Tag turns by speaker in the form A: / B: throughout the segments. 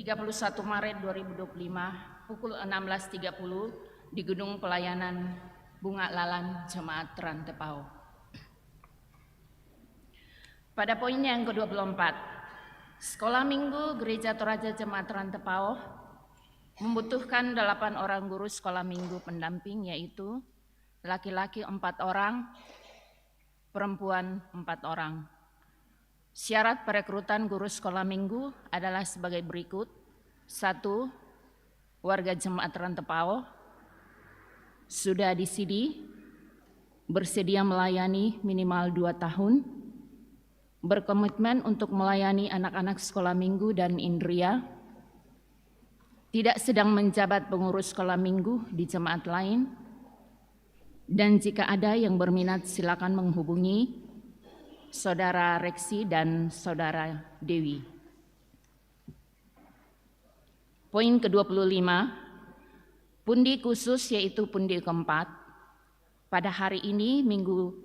A: 31 Maret 2025 pukul 16.30 di Gedung Pelayanan Bunga Lalan Jemaat Rantepao. Pada poin yang ke-24, Sekolah Minggu Gereja Toraja Jemaat Rantepao membutuhkan 8 orang guru sekolah minggu pendamping, yaitu laki-laki 4 orang, perempuan 4 orang. Syarat perekrutan guru sekolah minggu adalah sebagai berikut. 1. Warga Jemaat Rantepao, sudah disidi, bersedia melayani minimal 2 tahun, berkomitmen untuk melayani anak-anak sekolah minggu dan indria, tidak sedang menjabat pengurus sekolah minggu di jemaat lain, dan jika ada yang berminat silakan menghubungi Saudara Reksi dan Saudara Dewi. Poin ke-25, pundi khusus yaitu pundi keempat. Pada hari ini, Minggu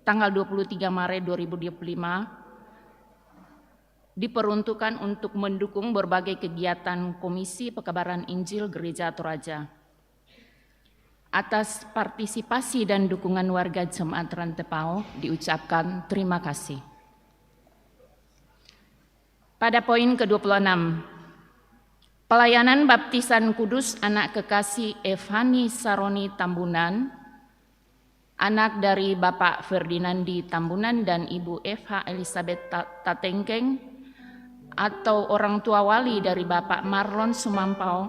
A: tanggal 23 Maret 2025, diperuntukkan untuk mendukung berbagai kegiatan Komisi Pekabaran Injil Gereja Toraja. Atas partisipasi dan dukungan warga Jemaat Rantepao diucapkan terima kasih. Pada poin ke-26, pelayanan baptisan kudus anak kekasih Evhani Saroni Tambunan, anak dari Bapak Ferdinandi Tambunan dan Ibu Eva Elizabeth Tatengkeng, atau orang tua wali dari Bapak Marlon Sumampau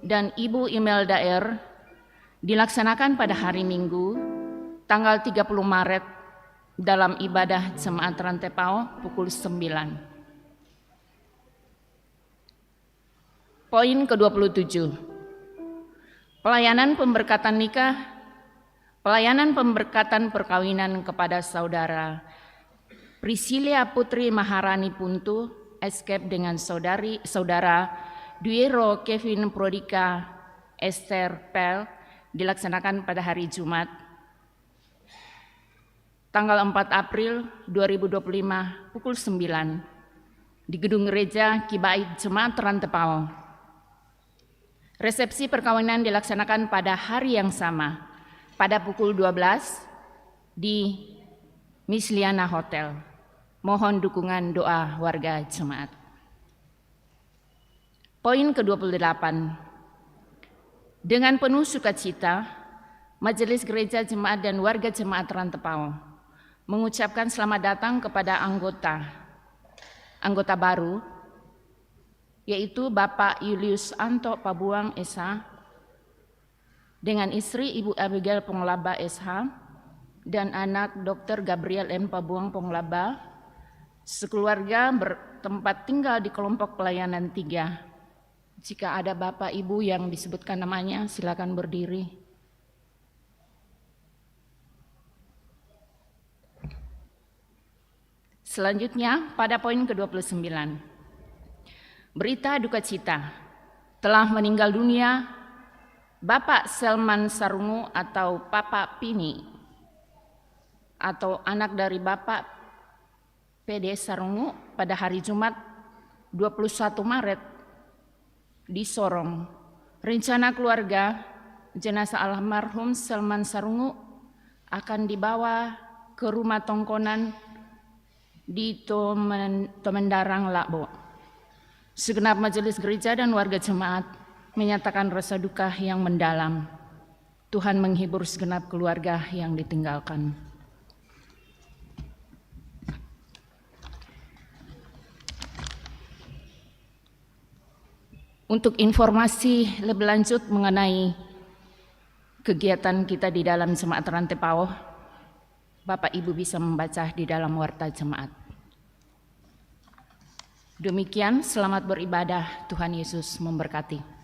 A: dan Ibu Imelda R, dilaksanakan pada hari Minggu, tanggal 30 Maret dalam ibadah Jemaat Rantepao pukul 9. Poin ke-27, pelayanan pemberkatan nikah, pelayanan pemberkatan perkawinan kepada Saudara Priscilia Putri Maharani Puntu, escape dengan Saudara Duero Kevin Prodika Esther Pel, dilaksanakan pada hari Jumat, tanggal 4 April 2025 pukul 9 di Gedung Gereja Kibait Jemaat Rantepao. Resepsi perkawinan dilaksanakan pada hari yang sama, pada pukul 12 di Misliana Hotel. Mohon dukungan doa warga jemaat. Poin ke-28, dengan penuh sukacita, Majelis Gereja Jemaat dan warga Jemaat Rantepao mengucapkan selamat datang kepada anggota baru, yaitu Bapak Julius Anto Pabuang SH dengan istri Ibu Abigail Ponglaba SH dan anak Dr. Gabriel M. Pabuang Ponglaba, sekeluarga bertempat tinggal di kelompok pelayanan 3. Jika ada Bapak Ibu yang disebutkan namanya, silakan berdiri. Selanjutnya, pada poin ke-29, berita duka cita, telah meninggal dunia Bapak Selman Sarungu atau Papa Pini, atau anak dari Bapak PD Sarungu pada hari Jumat 21 Maret di Sorong. Rencana keluarga, jenazah almarhum Selman Sarungu akan dibawa ke rumah tongkonan di Tomendarang, Lakbo. Segenap majelis gereja dan warga jemaat menyatakan rasa duka yang mendalam. Tuhan menghibur segenap keluarga yang ditinggalkan. Untuk informasi lebih lanjut mengenai kegiatan kita di dalam Jemaat Rantepao, Bapak Ibu bisa membaca di dalam warta jemaat. Demikian, selamat beribadah, Tuhan Yesus memberkati.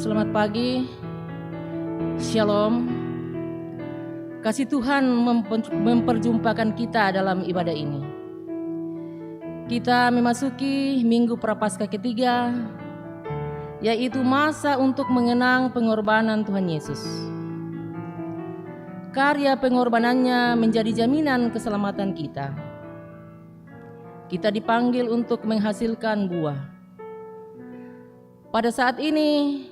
B: Selamat pagi, Shalom. Kasih Tuhan memperjumpakan kita dalam ibadah ini. Kita memasuki Minggu Prapaskah ketiga, yaitu masa untuk mengenang pengorbanan Tuhan Yesus. Karya pengorbanannya menjadi jaminan keselamatan kita. Kita dipanggil untuk menghasilkan buah. Pada saat ini,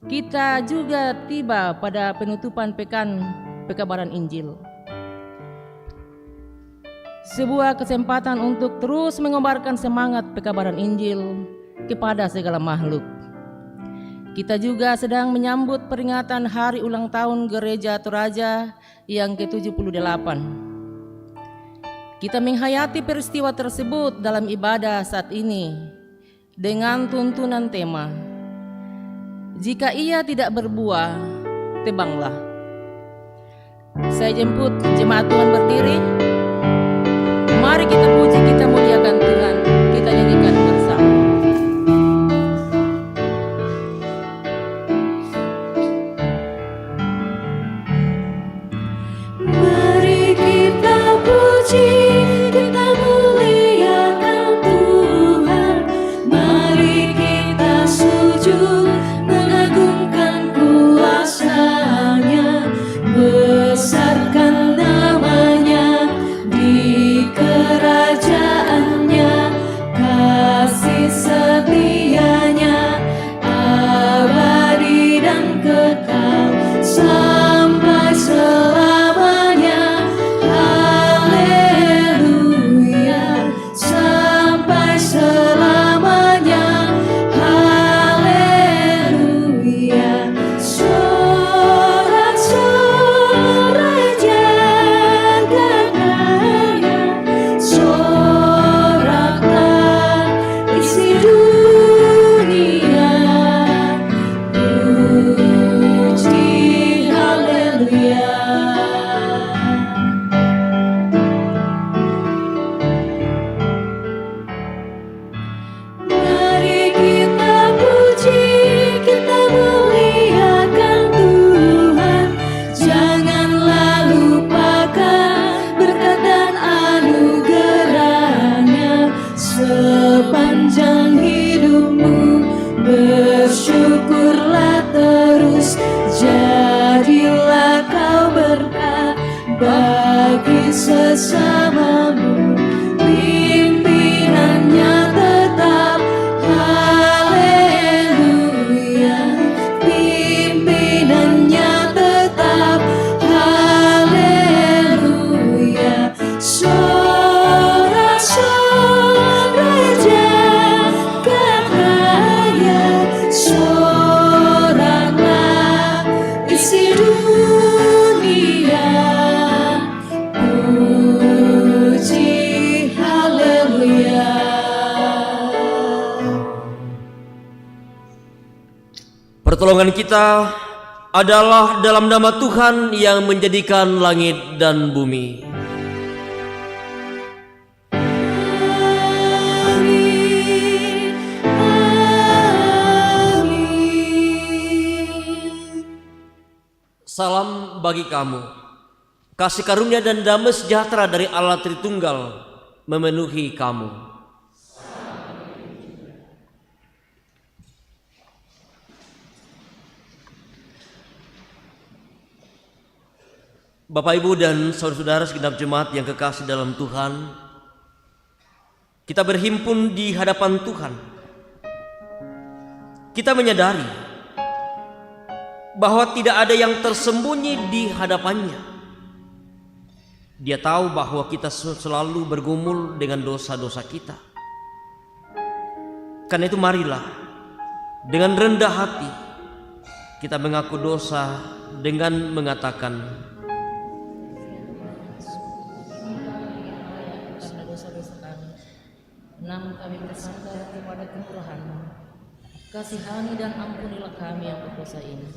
B: kita juga tiba pada penutupan pekan pekabaran Injil. Sebuah kesempatan untuk terus mengobarkan semangat pekabaran Injil kepada segala makhluk. Kita juga sedang menyambut peringatan hari ulang tahun Gereja Toraja yang ke-78. Kita menghayati peristiwa tersebut dalam ibadah saat ini dengan tuntunan tema, jika ia tidak berbuah, tebanglah. Saya jemput jemaat Tuhan berdiri. Mari kita puji, kita muliakan Tuhan, kita nyanyikan bersama.
C: Mari kita puji, kita muliakan Tuhan. Mari kita sujud, mengagungkan kuasa-Nya, besarkan namanya di kerajaannya, kasih setianya abadi dan kekal sampai selamanya. Haleluya, sampai selamanya. Haleluya. Sorak-sorai jagat raya, soraklah isi dunia, puji haleluya. Mari kita puji, kita muliakan Tuhan. Janganlah lupakan berkat dan anugerahnya sepanjang hidupmu. Bersyukurlah terus, jadilah kau berkat bagi sesamamu. Pimpinannya tetap, haleluya. Pimpinannya tetap, haleluya. Sorak-sorai jagat raya, soraklah isi dunia, puji haleluya.
D: Pertolongan kita adalah dalam nama Tuhan yang menjadikan langit dan bumi.
C: Amin, amin.
D: Salam bagi kamu. Kasih karunia dan damai sejahtera dari Allah Tritunggal memenuhi kamu. Bapak, Ibu, dan saudara-saudara segenap jemaat yang kekasih dalam Tuhan, kita berhimpun di hadapan Tuhan. Kita menyadari bahwa tidak ada yang tersembunyi di hadapannya. Dia tahu bahwa kita selalu bergumul dengan dosa-dosa kita. Karena itu marilah dengan rendah hati kita mengaku dosa dengan mengatakan,
B: Karena dosa-dosa kami, namun kami bersandar kepada kemurahan-Mu. Kasihani dan ampunilah kami yang berdosa ini.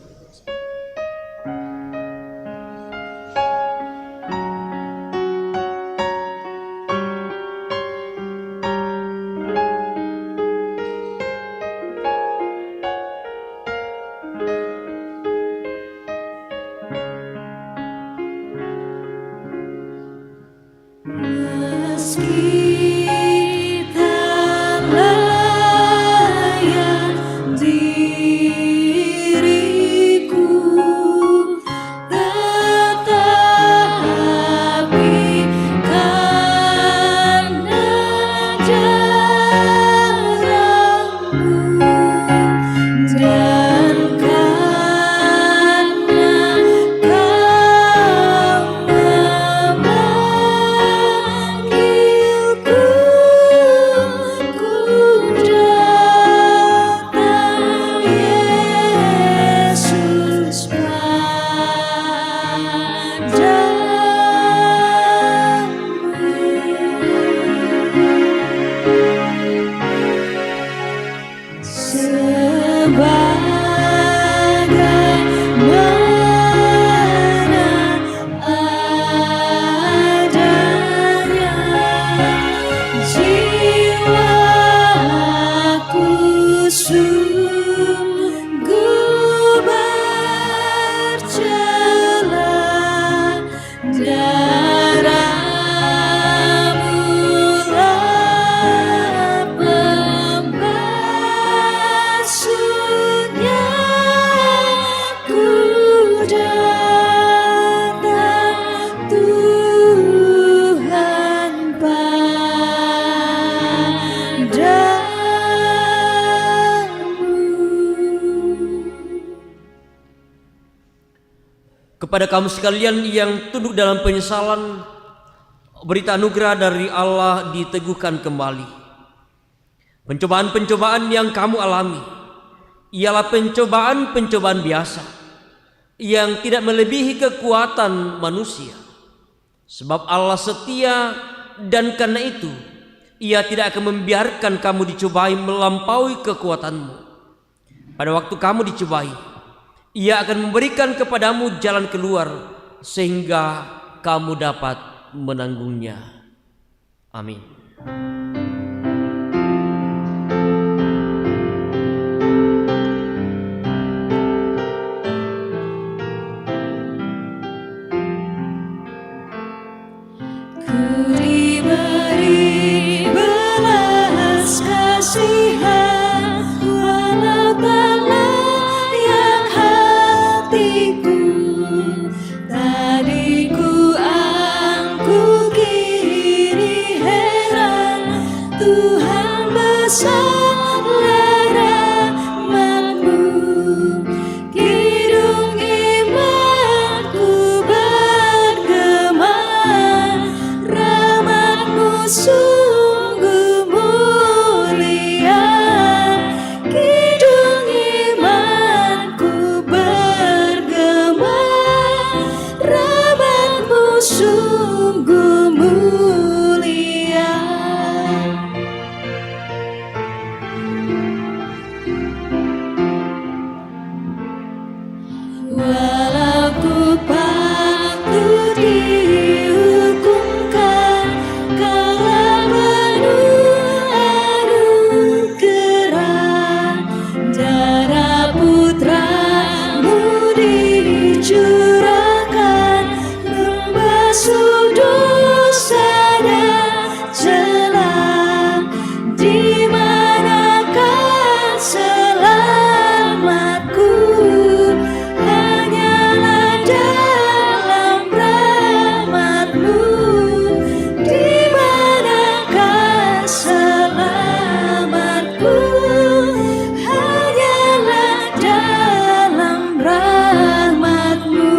D: Kepada kamu sekalian yang tunduk dalam penyesalan, berita anugerah dari Allah diteguhkan kembali. Pencobaan-pencobaan yang kamu alami ialah pencobaan-pencobaan biasa yang tidak melebihi kekuatan manusia. Sebab Allah setia, dan karena itu Ia tidak akan membiarkan kamu dicobai melampaui kekuatanmu. Pada waktu kamu dicobai, Ia akan memberikan kepadamu jalan keluar sehingga kamu dapat menanggungnya. Amin.
C: Ku diberi belas kasihan, walau tak layak hatiku. Tadi ku angkuh, kini heran, Tuhan besarlah rahmat-Mu. Hidung imanku bergema, rahmat-Mu sungguh mulia. Hidung imanku bergema, rahmat-Mu sungguh mulia. Walau ku patut dihukumkan, Kaulah penuh anugerah. Darah Putra-Mu dicurahkan, membasuh dosa dan celah. Di manakah selamatku? Hanyalah dalam rahmat-Mu. Di manakah selamatku? Hanyalah dalam rahmat-Mu.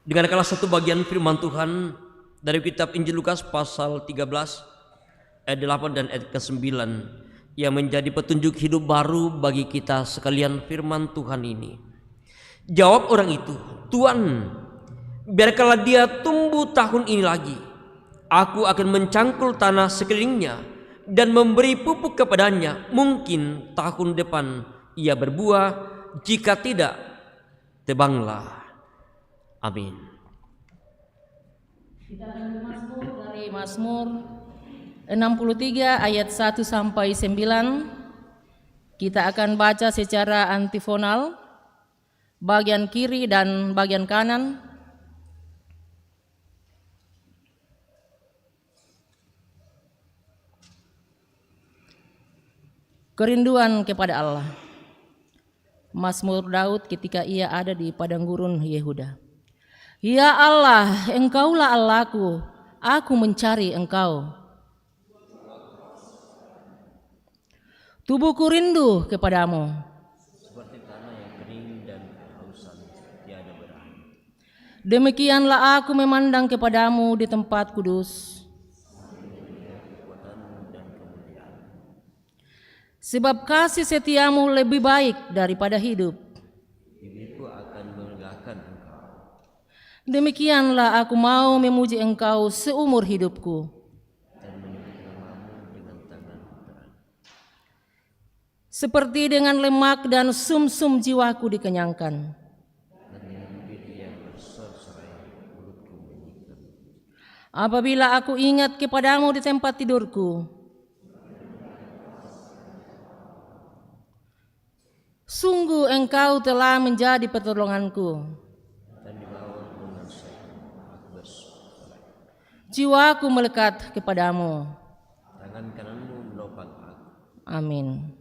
D: Dengarkanlah satu bagian firman Tuhan dari kitab Injil Lukas pasal 13 ayat 8 dan ayat ke-9 yang menjadi petunjuk hidup baru bagi kita sekalian. Firman Tuhan ini, jawab orang itu, "Tuan, biarkanlah dia tumbuh tahun ini lagi. Aku akan mencangkul tanah sekelilingnya dan memberi pupuk kepadanya. Mungkin tahun depan ia berbuah, jika tidak, tebanglah." Amin.
B: Kita akan Mazmur dari Mazmur 63 ayat 1 sampai 9. Kita akan baca secara antifonal, bagian kiri dan bagian kanan. Kerinduan kepada Allah. Mazmur Daud ketika ia ada di padang gurun Yehuda. Ya Allah, Engkaulah Allahku, aku mencari Engkau. Tubuhku rindu kepadamu.
D: Seperti tanah yang kering dan kehausan tiada berakhir.
B: Demikianlah aku memandang kepadamu di tempat kudus. Sebab kasih setiamu lebih baik daripada hidup.
D: Bibirku akan menegakkan Engkau.
B: Demikianlah aku mau memuji Engkau seumur hidupku.
D: Dan menyebut namamu dengan tangan terang.
B: Seperti dengan lemak dan sumsum jiwaku dikenyangkan.
D: Dan dengan bibir yang bersorak-sorai mulutku menyikap.
B: Apabila aku ingat kepadamu di tempat tidurku, sungguh Engkau telah menjadi pertolonganku.
D: Dan di bawah naungan sayapmu aku bersorak.
B: Jiwaku melekat kepadamu.
D: Tangan kananmu menopang aku.
B: Amin.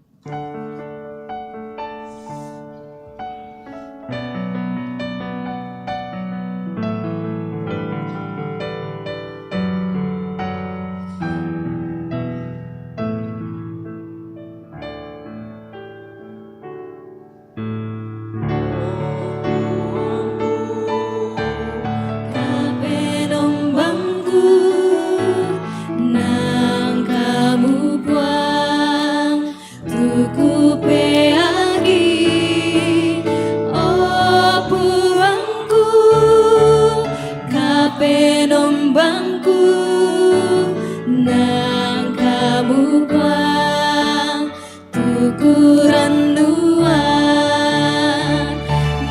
C: tukuran luar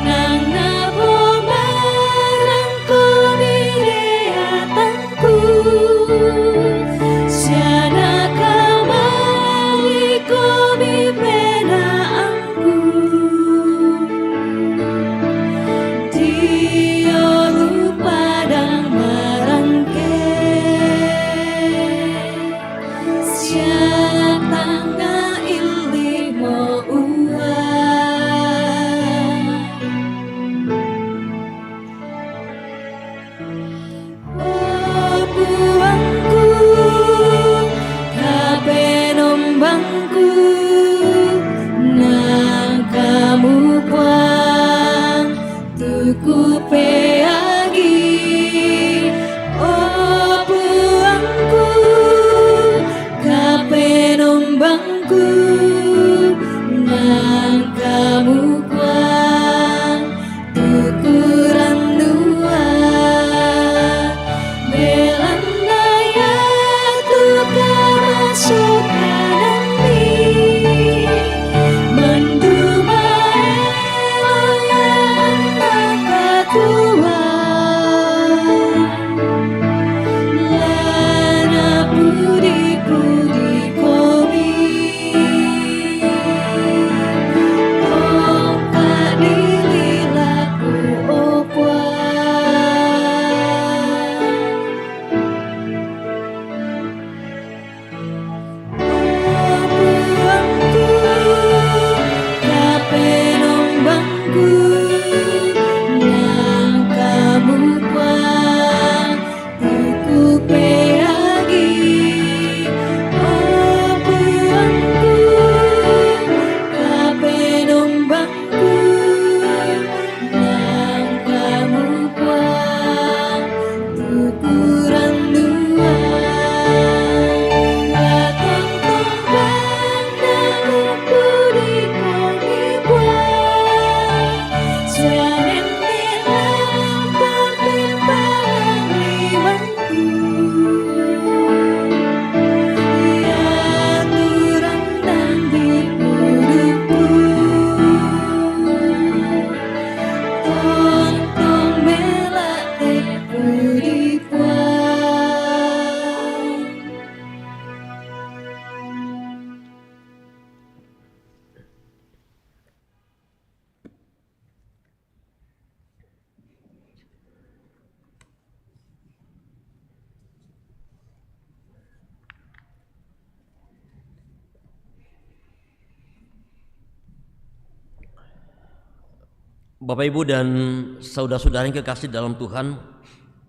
C: nang napo marangku bideatanku siana kamaliku bipedaanku dia lupa dan marangke siatanga ilimo uang oh buangku kabenombangku nang kamu puang tuku peagi oh buangku kabenombangku nang kamu puang tukuran luar belandaya tukar masuk kanami menduma eloyan nakatua lana pudi-pudi komi oh kadililaku opwa buangku kapenombangku nang kamu puang tuku peagi oh buangku kapenombangku nang kamu puang tukuran luar batang tombang nang pudi komi buang sianen nilang pampimpalang liwanku ya turang dan dipuduku tontong melak pudi puang
D: Bapak Ibu dan saudara-saudara yang kekasih dalam Tuhan,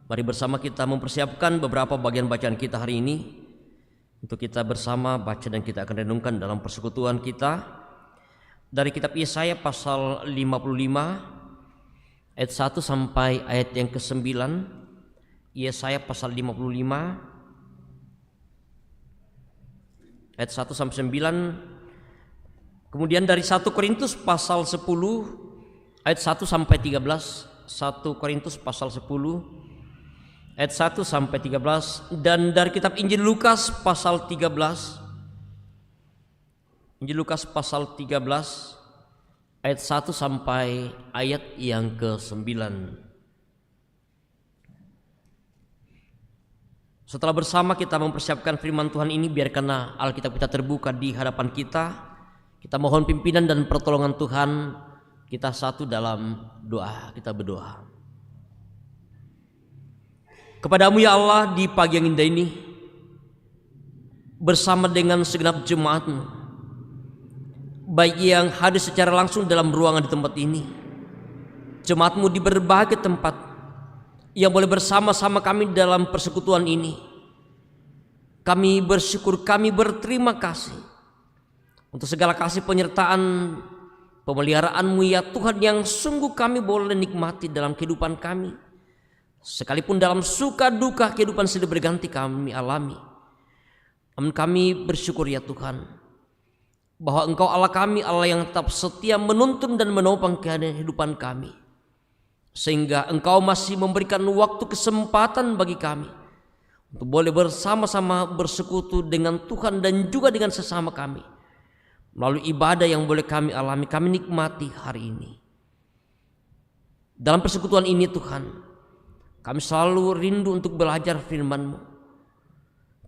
D: mari bersama kita mempersiapkan beberapa bagian bacaan kita hari ini untuk kita bersama baca dan kita akan renungkan dalam persekutuan kita dari kitab Yesaya pasal 55 ayat 1 sampai ayat yang ke-9. Yesaya pasal 55 ayat 1 sampai 9. Kemudian dari 1 Korintus pasal 10 ayat 1 sampai 13, 1 Korintus pasal 10 ayat 1 sampai 13, dan dari kitab Injil Lukas pasal 13, Injil Lukas pasal 13 ayat 1 sampai ayat yang ke-9. Setelah bersama kita mempersiapkan firman Tuhan ini, biarkanlah Alkitab kita terbuka di hadapan kita. Kita mohon pimpinan dan pertolongan Tuhan. Kita satu dalam doa, kita berdoa. Kepadamu ya Allah, di pagi yang indah ini, bersama dengan segenap jemaat-Mu, baik yang hadir secara langsung dalam ruangan di tempat ini, jemaat-Mu di berbagai tempat yang boleh bersama-sama kami dalam persekutuan ini. Kami bersyukur, kami berterima kasih untuk segala kasih penyertaan pemeliharaan-Mu ya Tuhan, yang sungguh kami boleh nikmati dalam kehidupan kami. Sekalipun dalam suka duka kehidupan silih berganti kami alami. Namun kami bersyukur ya Tuhan, bahwa Engkau Allah kami, Allah yang tetap setia menuntun dan menopang kehidupan kami. Sehingga Engkau masih memberikan waktu kesempatan bagi kami untuk boleh bersama-sama bersekutu dengan Tuhan dan juga dengan sesama kami. melalui ibadah yang boleh kami alami, kami nikmati hari ini. Dalam persekutuan ini Tuhan, kami selalu rindu untuk belajar firman-Mu.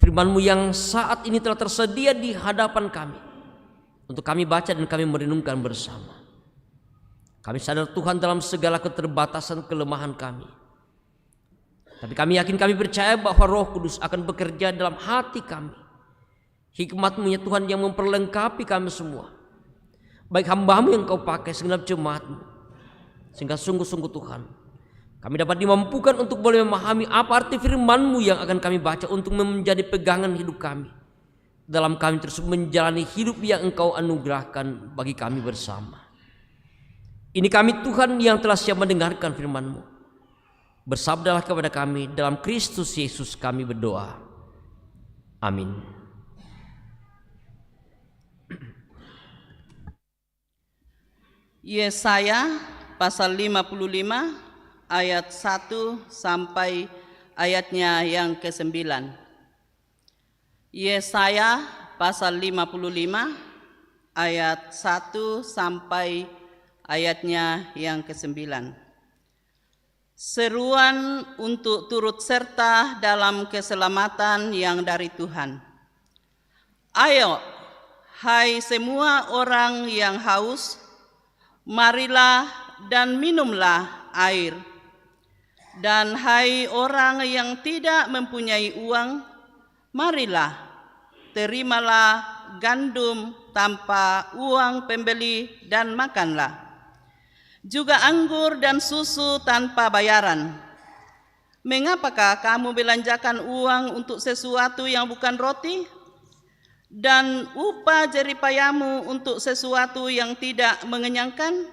D: Firman-Mu yang saat ini telah tersedia di hadapan kami, untuk kami baca dan kami merenungkan bersama. Kami sadar Tuhan dalam segala keterbatasan kelemahan kami. Tapi kami yakin, kami percaya bahwa Roh Kudus akan bekerja dalam hati kami. Hikmat-Mu ya Tuhan yang memperlengkapi kami semua. Baik hamba-Mu yang Kau pakai, segenap jemaat-Mu. Sehingga sungguh-sungguh Tuhan, kami dapat dimampukan untuk boleh memahami apa arti firman-Mu yang akan kami baca untuk menjadi pegangan hidup kami. Dalam kami terus menjalani hidup yang Engkau anugerahkan bagi kami bersama. Ini kami Tuhan yang telah siap mendengarkan firman-Mu. Bersabdalah kepada kami, dalam Kristus Yesus kami berdoa. Amin.
E: Yesaya pasal 55 ayat 1 sampai ayatnya yang ke-9. Yesaya pasal 55 ayat 1 sampai ayatnya yang ke-9. Seruan untuk turut serta dalam keselamatan yang dari Tuhan. Ayo, hai semua orang yang haus, marilah dan minumlah air. Dan hai orang yang tidak mempunyai uang, marilah, terimalah gandum tanpa uang pembeli dan makanlah. Juga anggur dan susu tanpa bayaran. Mengapakah kamu belanjakan uang untuk sesuatu yang bukan roti? Dan upah jeripayamu untuk sesuatu yang tidak mengenyangkan?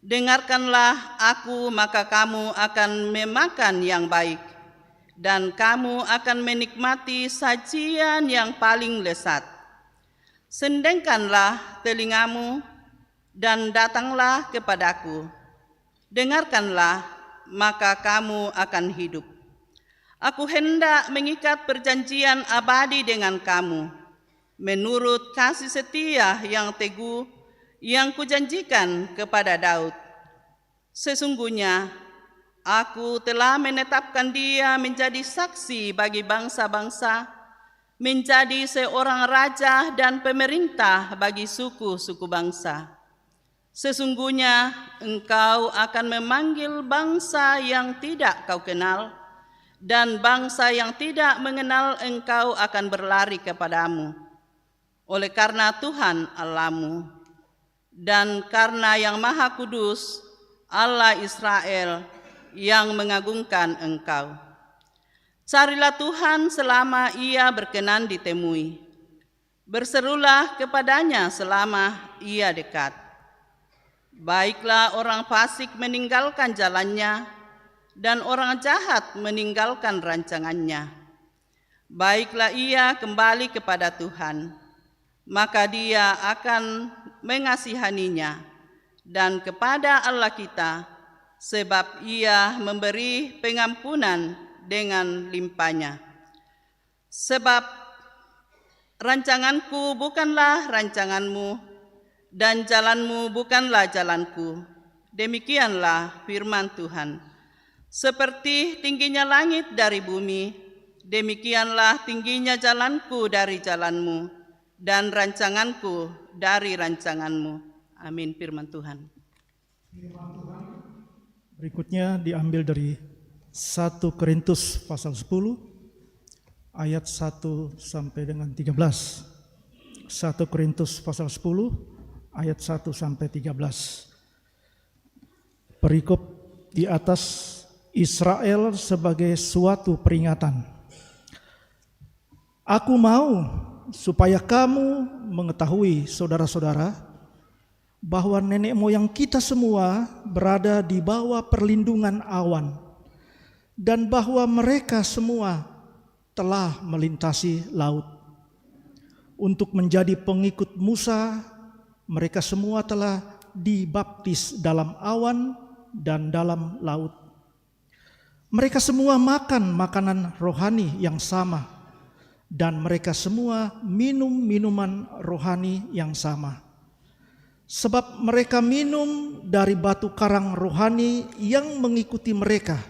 E: Dengarkanlah aku, maka kamu akan memakan yang baik, dan kamu akan menikmati sajian yang paling lezat. Sendengkanlah telingamu dan datanglah kepadaku. Dengarkanlah, maka kamu akan hidup. Aku hendak mengikat perjanjian abadi dengan kamu, menurut kasih setia yang teguh yang kujanjikan kepada Daud. Sesungguhnya aku telah menetapkan dia menjadi saksi bagi bangsa-bangsa, menjadi seorang raja dan pemerintah bagi suku-suku bangsa. Sesungguhnya engkau akan memanggil bangsa yang tidak kau kenal, dan bangsa yang tidak mengenal engkau akan berlari kepadamu. Oleh karena Tuhan Allahmu, dan karena yang Maha Kudus, Allah Israel, yang mengagungkan engkau. Carilah Tuhan selama ia berkenan ditemui. Berserulah kepadanya selama ia dekat. Baiklah orang fasik meninggalkan jalannya, dan orang jahat meninggalkan rancangannya. Baiklah ia kembali kepada Tuhan, maka dia akan mengasihaninya, dan kepada Allah kita, sebab ia memberi pengampunan dengan limpahnya. Sebab rancanganku bukanlah rancanganmu, dan jalanmu bukanlah jalanku. Demikianlah firman Tuhan. Seperti tingginya langit dari bumi, demikianlah tingginya jalanku dari jalanmu, dan rancanganku dari rancanganmu. Amin. Firman Tuhan.
F: Firman Tuhan berikutnya diambil dari 1 Korintus pasal 10 ayat 1 sampai dengan 13. 1 Korintus pasal 10 ayat 1 sampai 13. Perikop di atas Israel sebagai suatu peringatan. Aku mau supaya kamu mengetahui, saudara-saudara, bahwa nenek moyang kita semua berada di bawah perlindungan awan, dan bahwa mereka semua telah melintasi laut. Untuk menjadi pengikut Musa, mereka semua telah dibaptis dalam awan dan dalam laut. Mereka semua makan makanan rohani yang sama, dan mereka semua minum minuman rohani yang sama. Sebab mereka minum dari batu karang rohani yang mengikuti mereka,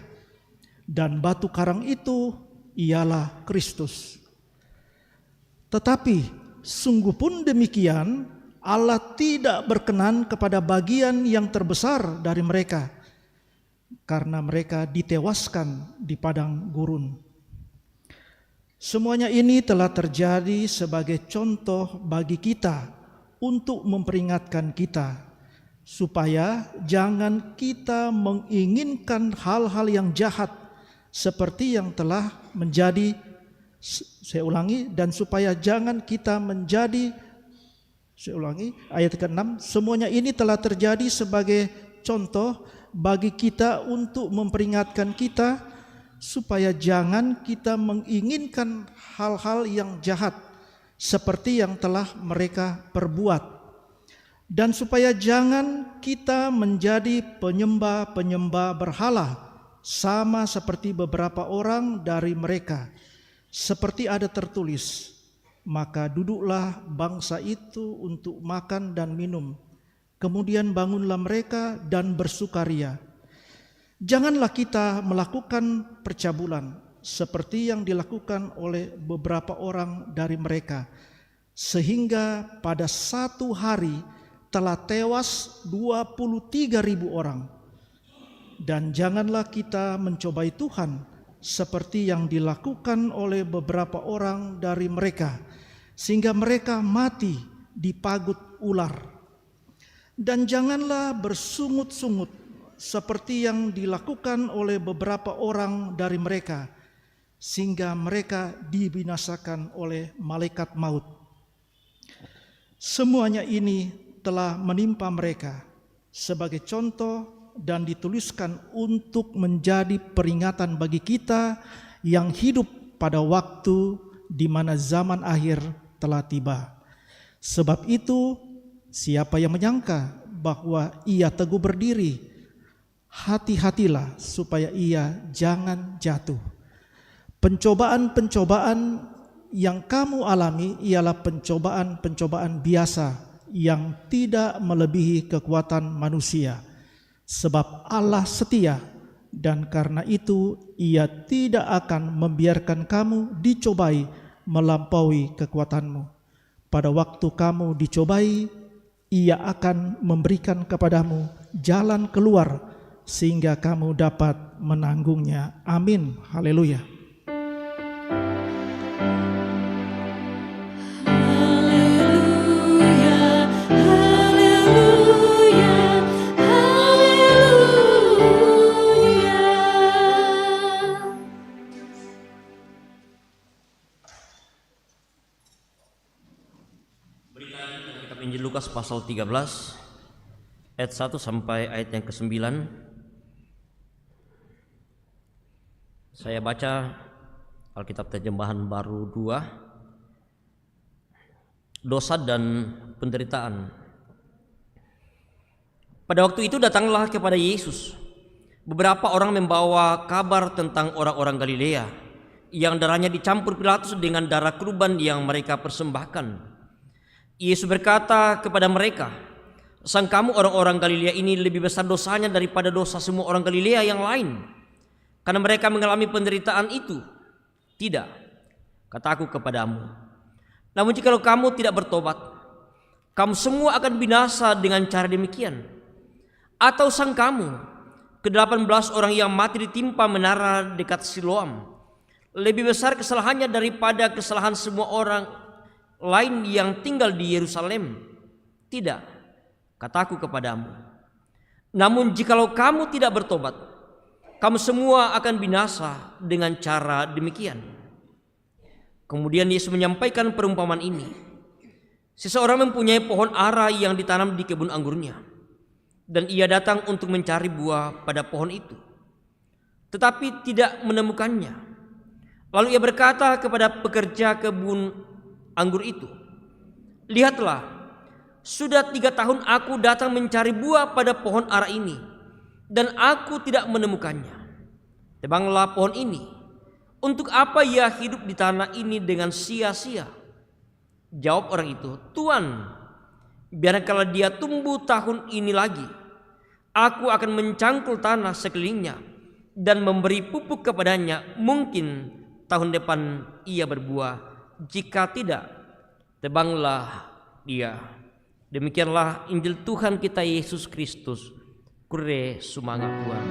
F: dan batu karang itu ialah Kristus. Tetapi sungguh pun demikian, Allah tidak berkenan kepada bagian yang terbesar dari mereka, karena mereka ditewaskan di padang gurun. Semuanya ini telah terjadi sebagai contoh bagi kita untuk memperingatkan kita, supaya jangan kita menginginkan hal-hal yang jahat seperti yang telah menjadi, saya ulangi, dan supaya jangan kita menjadi, saya ulangi, ayat ke-6, semuanya ini telah terjadi sebagai contoh bagi kita untuk memperingatkan kita, supaya jangan kita menginginkan hal-hal yang jahat seperti yang telah mereka perbuat, dan supaya jangan kita menjadi penyembah-penyembah berhala sama seperti beberapa orang dari mereka, seperti ada tertulis, maka duduklah bangsa itu untuk makan dan minum, kemudian bangunlah mereka dan bersukaria. Janganlah kita melakukan percabulan seperti yang dilakukan oleh beberapa orang dari mereka, sehingga pada satu hari telah tewas 23.000 orang. Dan janganlah kita mencobai Tuhan seperti yang dilakukan oleh beberapa orang dari mereka, sehingga mereka mati dipagut ular. Dan janganlah bersungut-sungut seperti yang dilakukan oleh beberapa orang dari mereka, sehingga mereka dibinasakan oleh malaikat maut. Semuanya ini telah menimpa mereka sebagai contoh dan dituliskan untuk menjadi peringatan bagi kita yang hidup pada waktu di mana zaman akhir telah tiba. Sebab itu, siapa yang menyangka bahwa ia teguh berdiri, hati-hatilah supaya ia jangan jatuh. Pencobaan-pencobaan yang kamu alami ialah pencobaan-pencobaan biasa yang tidak melebihi kekuatan manusia. Sebab Allah setia, dan karena itu Ia tidak akan membiarkan kamu dicobai melampaui kekuatanmu. Pada waktu kamu dicobai, Ia akan memberikan kepadamu jalan keluar sehingga kamu dapat menanggungnya. Amin. Haleluya.
D: Injil Lukas pasal 13 ayat 1 sampai ayat yang ke-9. Saya baca Alkitab Terjemahan Baru 2. Dosa dan penderitaan. Pada waktu itu datanglah kepada Yesus beberapa orang membawa kabar tentang orang-orang Galilea yang darahnya dicampur Pilatus dengan darah kurban yang mereka persembahkan. Yesus berkata kepada mereka, "Sang kamu orang-orang Galilea ini lebih besar dosanya daripada dosa semua orang Galilea yang lain, karena mereka mengalami penderitaan itu? Tidak, kataku kepadamu. Namun jikalau kamu tidak bertobat, kamu semua akan binasa dengan cara demikian. Atau sang kamu, ke-18 orang yang mati ditimpa menara dekat Siloam, lebih besar kesalahannya daripada kesalahan semua orang lain yang tinggal di Yerusalem? Tidak, kataku kepadamu. Namun jikalau kamu tidak bertobat, kamu semua akan binasa dengan cara demikian." Kemudian Yesus menyampaikan perumpamaan ini. Seseorang mempunyai pohon ara yang ditanam di kebun anggurnya, dan ia datang untuk mencari buah pada pohon itu, tetapi tidak menemukannya. Lalu ia berkata kepada pekerja kebun anggur itu, "Lihatlah, sudah 3 tahun aku datang mencari buah pada pohon ara ini, dan aku tidak menemukannya. Tebanglah pohon ini, Untuk apa ia hidup di tanah ini dengan sia-sia? Jawab orang itu, Tuan, biarkanlah dia tumbuh tahun ini lagi. Aku akan mencangkul tanah sekelilingnya dan memberi pupuk kepadanya. Mungkin tahun depan ia berbuah. Jika tidak, tebanglah dia. Demikianlah Injil Tuhan kita Yesus Kristus. Kure sumanga Tuhan.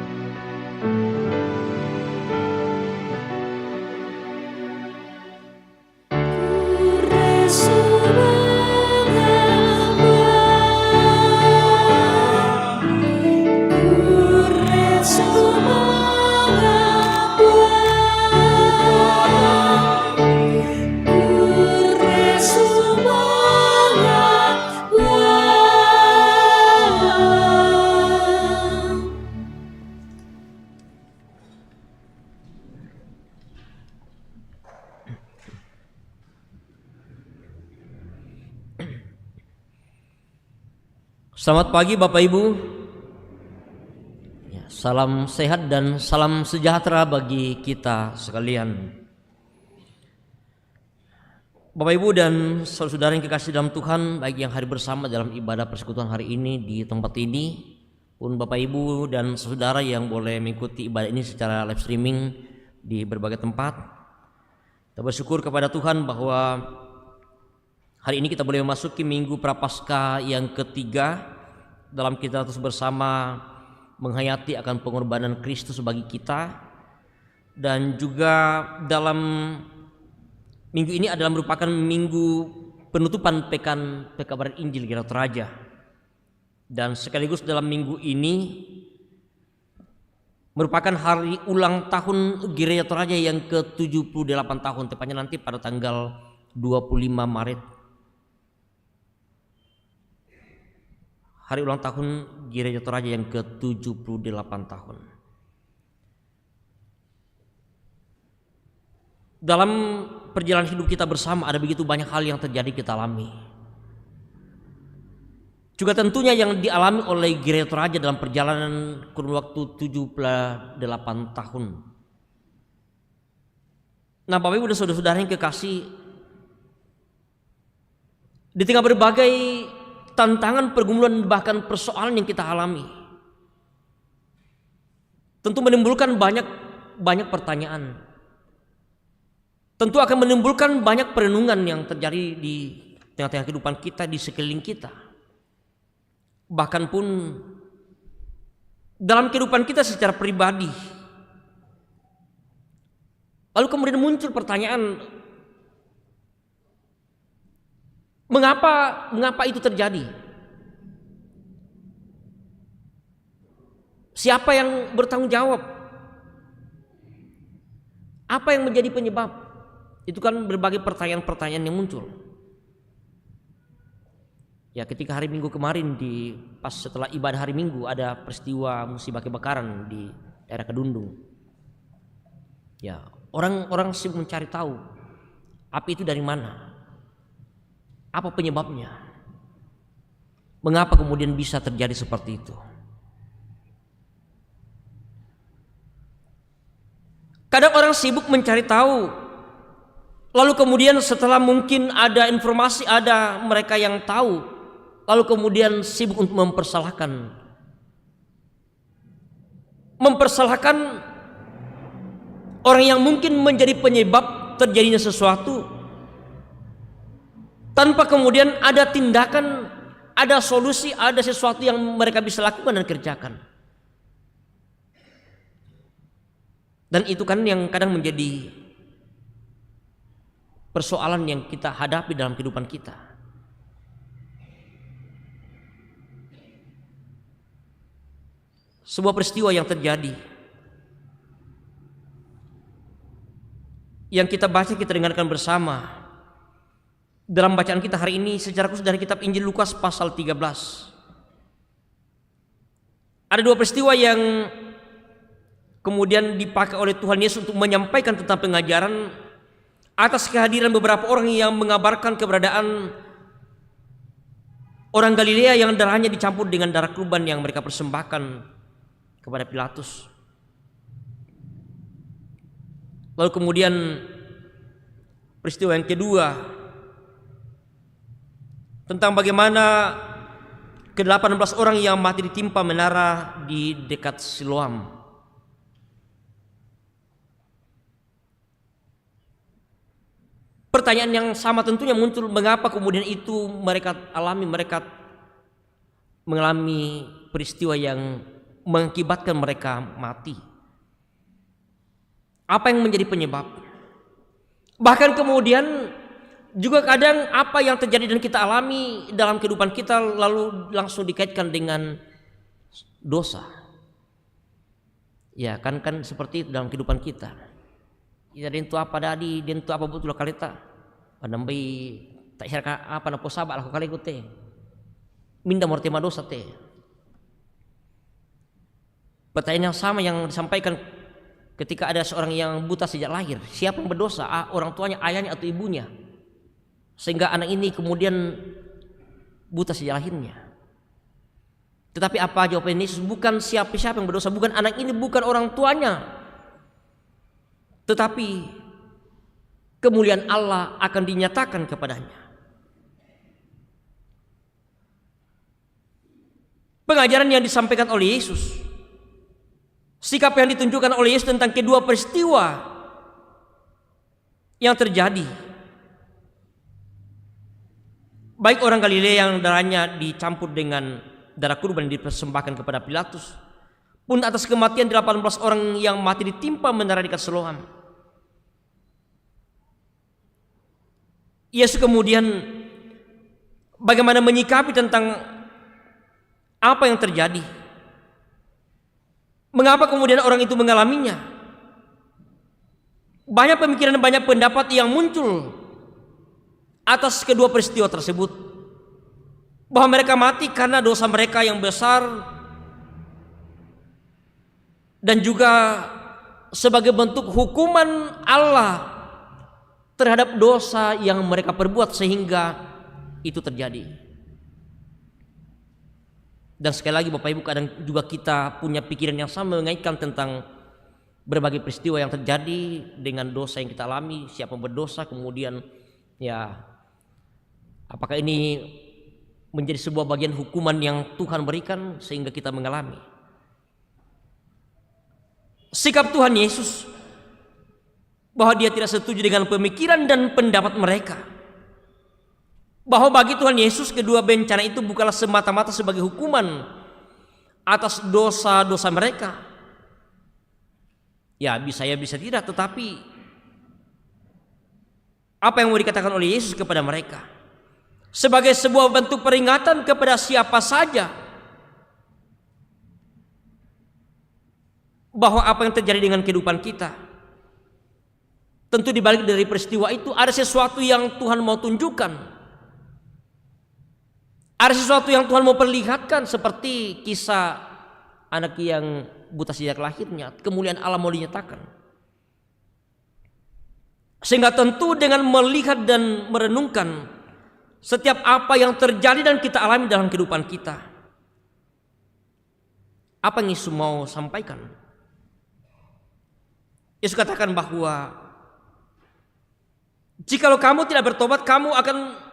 D: Selamat pagi Bapak Ibu. Salam sehat dan salam sejahtera bagi kita sekalian. Bapak Ibu dan saudara-saudara yang kekasih dalam Tuhan, baik yang hari bersama dalam ibadah persekutuan hari ini di tempat ini, pun Bapak Ibu dan saudara yang boleh mengikuti ibadah ini secara live streaming di berbagai tempat. Kita bersyukur kepada Tuhan bahwa hari ini kita boleh memasuki Minggu Prapaskah yang ketiga dalam kita terus bersama menghayati akan pengorbanan Kristus bagi kita, dan juga dalam minggu ini adalah merupakan minggu penutupan pekan pekabaran Injil Gereja Toraja, dan sekaligus dalam minggu ini merupakan hari ulang tahun Gereja Toraja yang ke-78 tahun, tepatnya nanti pada tanggal 25 Maret. Hari ulang tahun Gereja Toraja yang ke-78 tahun. Dalam perjalanan hidup kita bersama ada begitu banyak hal yang terjadi kita alami. Juga tentunya yang dialami oleh Gereja Toraja dalam perjalanan kurun waktu 78 tahun. Nah, Bapak Ibu dan saudara-saudara yang kekasih, di tengah berbagai tantangan, pergumulan, bahkan persoalan yang kita alami, tentu menimbulkan banyak pertanyaan. Tentu akan menimbulkan banyak perenungan yang terjadi di tengah-tengah kehidupan kita, di sekeliling kita. Bahkan pun dalam kehidupan kita secara pribadi. Lalu kemudian muncul pertanyaan, Mengapa itu terjadi? Siapa yang bertanggung jawab? Apa yang menjadi penyebab? Itu kan berbagai pertanyaan-pertanyaan yang muncul. Ya, ketika hari Minggu kemarin pas setelah ibadah hari Minggu ada peristiwa musibah kebakaran di daerah Kedundung. Ya, orang sibuk mencari tahu api itu dari mana? Apa penyebabnya? Mengapa kemudian bisa terjadi seperti itu? Kadang orang sibuk mencari tahu, lalu kemudian setelah mungkin ada informasi, ada mereka yang tahu, lalu kemudian sibuk untuk mempersalahkan orang yang mungkin menjadi penyebab terjadinya sesuatu, tanpa kemudian ada tindakan, ada solusi, ada sesuatu yang mereka bisa lakukan dan kerjakan. Dan itu kan yang kadang menjadi persoalan yang kita hadapi dalam kehidupan kita. Sebuah peristiwa yang terjadi, yang kita baca, kita dengarkan bersama dalam bacaan kita hari ini secara khusus dari kitab Injil Lukas pasal 13. Ada dua peristiwa yang kemudian dipakai oleh Tuhan Yesus untuk menyampaikan tentang pengajaran atas kehadiran beberapa orang yang mengabarkan keberadaan orang Galilea yang darahnya dicampur dengan darah kurban yang mereka persembahkan kepada Pilatus. Lalu kemudian peristiwa yang kedua tentang bagaimana ke-18 orang yang mati ditimpa menara di dekat Siloam. Pertanyaan yang sama tentunya muncul, mengapa kemudian itu mereka mengalami peristiwa yang mengakibatkan mereka mati? Apa yang menjadi penyebab? Bahkan kemudian juga kadang apa yang terjadi dan kita alami dalam kehidupan kita lalu langsung dikaitkan dengan dosa. Ya kan seperti itu dalam kehidupan kita. Ida dentu apa dadi, dentu apa betul kalita. Panambai tak hirka apa na posaba aku kali te. Minda morte dosa te. Pertanyaan yang sama yang disampaikan ketika ada seorang yang buta sejak lahir. Siapa yang berdosa? Orang tuanya, ayahnya atau ibunya? Sehingga anak ini kemudian buta sejak lahirnya. Tetapi apa jawaban Yesus? Bukan siapa-siapa yang berdosa, bukan anak ini, bukan orang tuanya. Tetapi kemuliaan Allah akan dinyatakan kepadanya. Pengajaran yang disampaikan oleh Yesus, sikap yang ditunjukkan oleh Yesus tentang kedua peristiwa yang terjadi, baik orang Galilea yang darahnya dicampur dengan darah kurban yang dipersembahkan kepada Pilatus, pun atas kematian 18 orang yang mati ditimpa menara dekat Siloam. Yesus kemudian bagaimana menyikapi tentang apa yang terjadi. Mengapa kemudian orang itu mengalaminya? Banyak pemikiran dan banyak pendapat yang muncul atas kedua peristiwa tersebut. Bahwa mereka mati karena dosa mereka yang besar, dan juga sebagai bentuk hukuman Allah terhadap dosa yang mereka perbuat sehingga itu terjadi. Dan sekali lagi Bapak Ibu, kadang juga kita punya pikiran yang sama mengaitkan tentang berbagai peristiwa yang terjadi dengan dosa yang kita alami, siapa yang berdosa, kemudian ya apakah ini menjadi sebuah bagian hukuman yang Tuhan berikan sehingga kita mengalami. Sikap Tuhan Yesus bahwa dia tidak setuju dengan pemikiran dan pendapat mereka, bahwa bagi Tuhan Yesus kedua bencana itu bukanlah semata-mata sebagai hukuman atas dosa-dosa mereka. Ya bisa ya bisa tidak, tetapi apa yang mau dikatakan oleh Yesus kepada mereka sebagai sebuah bentuk peringatan kepada siapa saja bahwa apa yang terjadi dengan kehidupan kita, tentu dibalik dari peristiwa itu ada sesuatu yang Tuhan mau tunjukkan. Ada sesuatu yang Tuhan mau perlihatkan, seperti kisah anak yang buta sejak lahirnya. Kemuliaan Allah mau dinyatakan. Sehingga tentu dengan melihat dan merenungkan setiap apa yang terjadi dan kita alami dalam kehidupan kita, apa yang Yesus mau sampaikan? Yesus katakan bahwa jikalau kamu tidak bertobat, kamu akan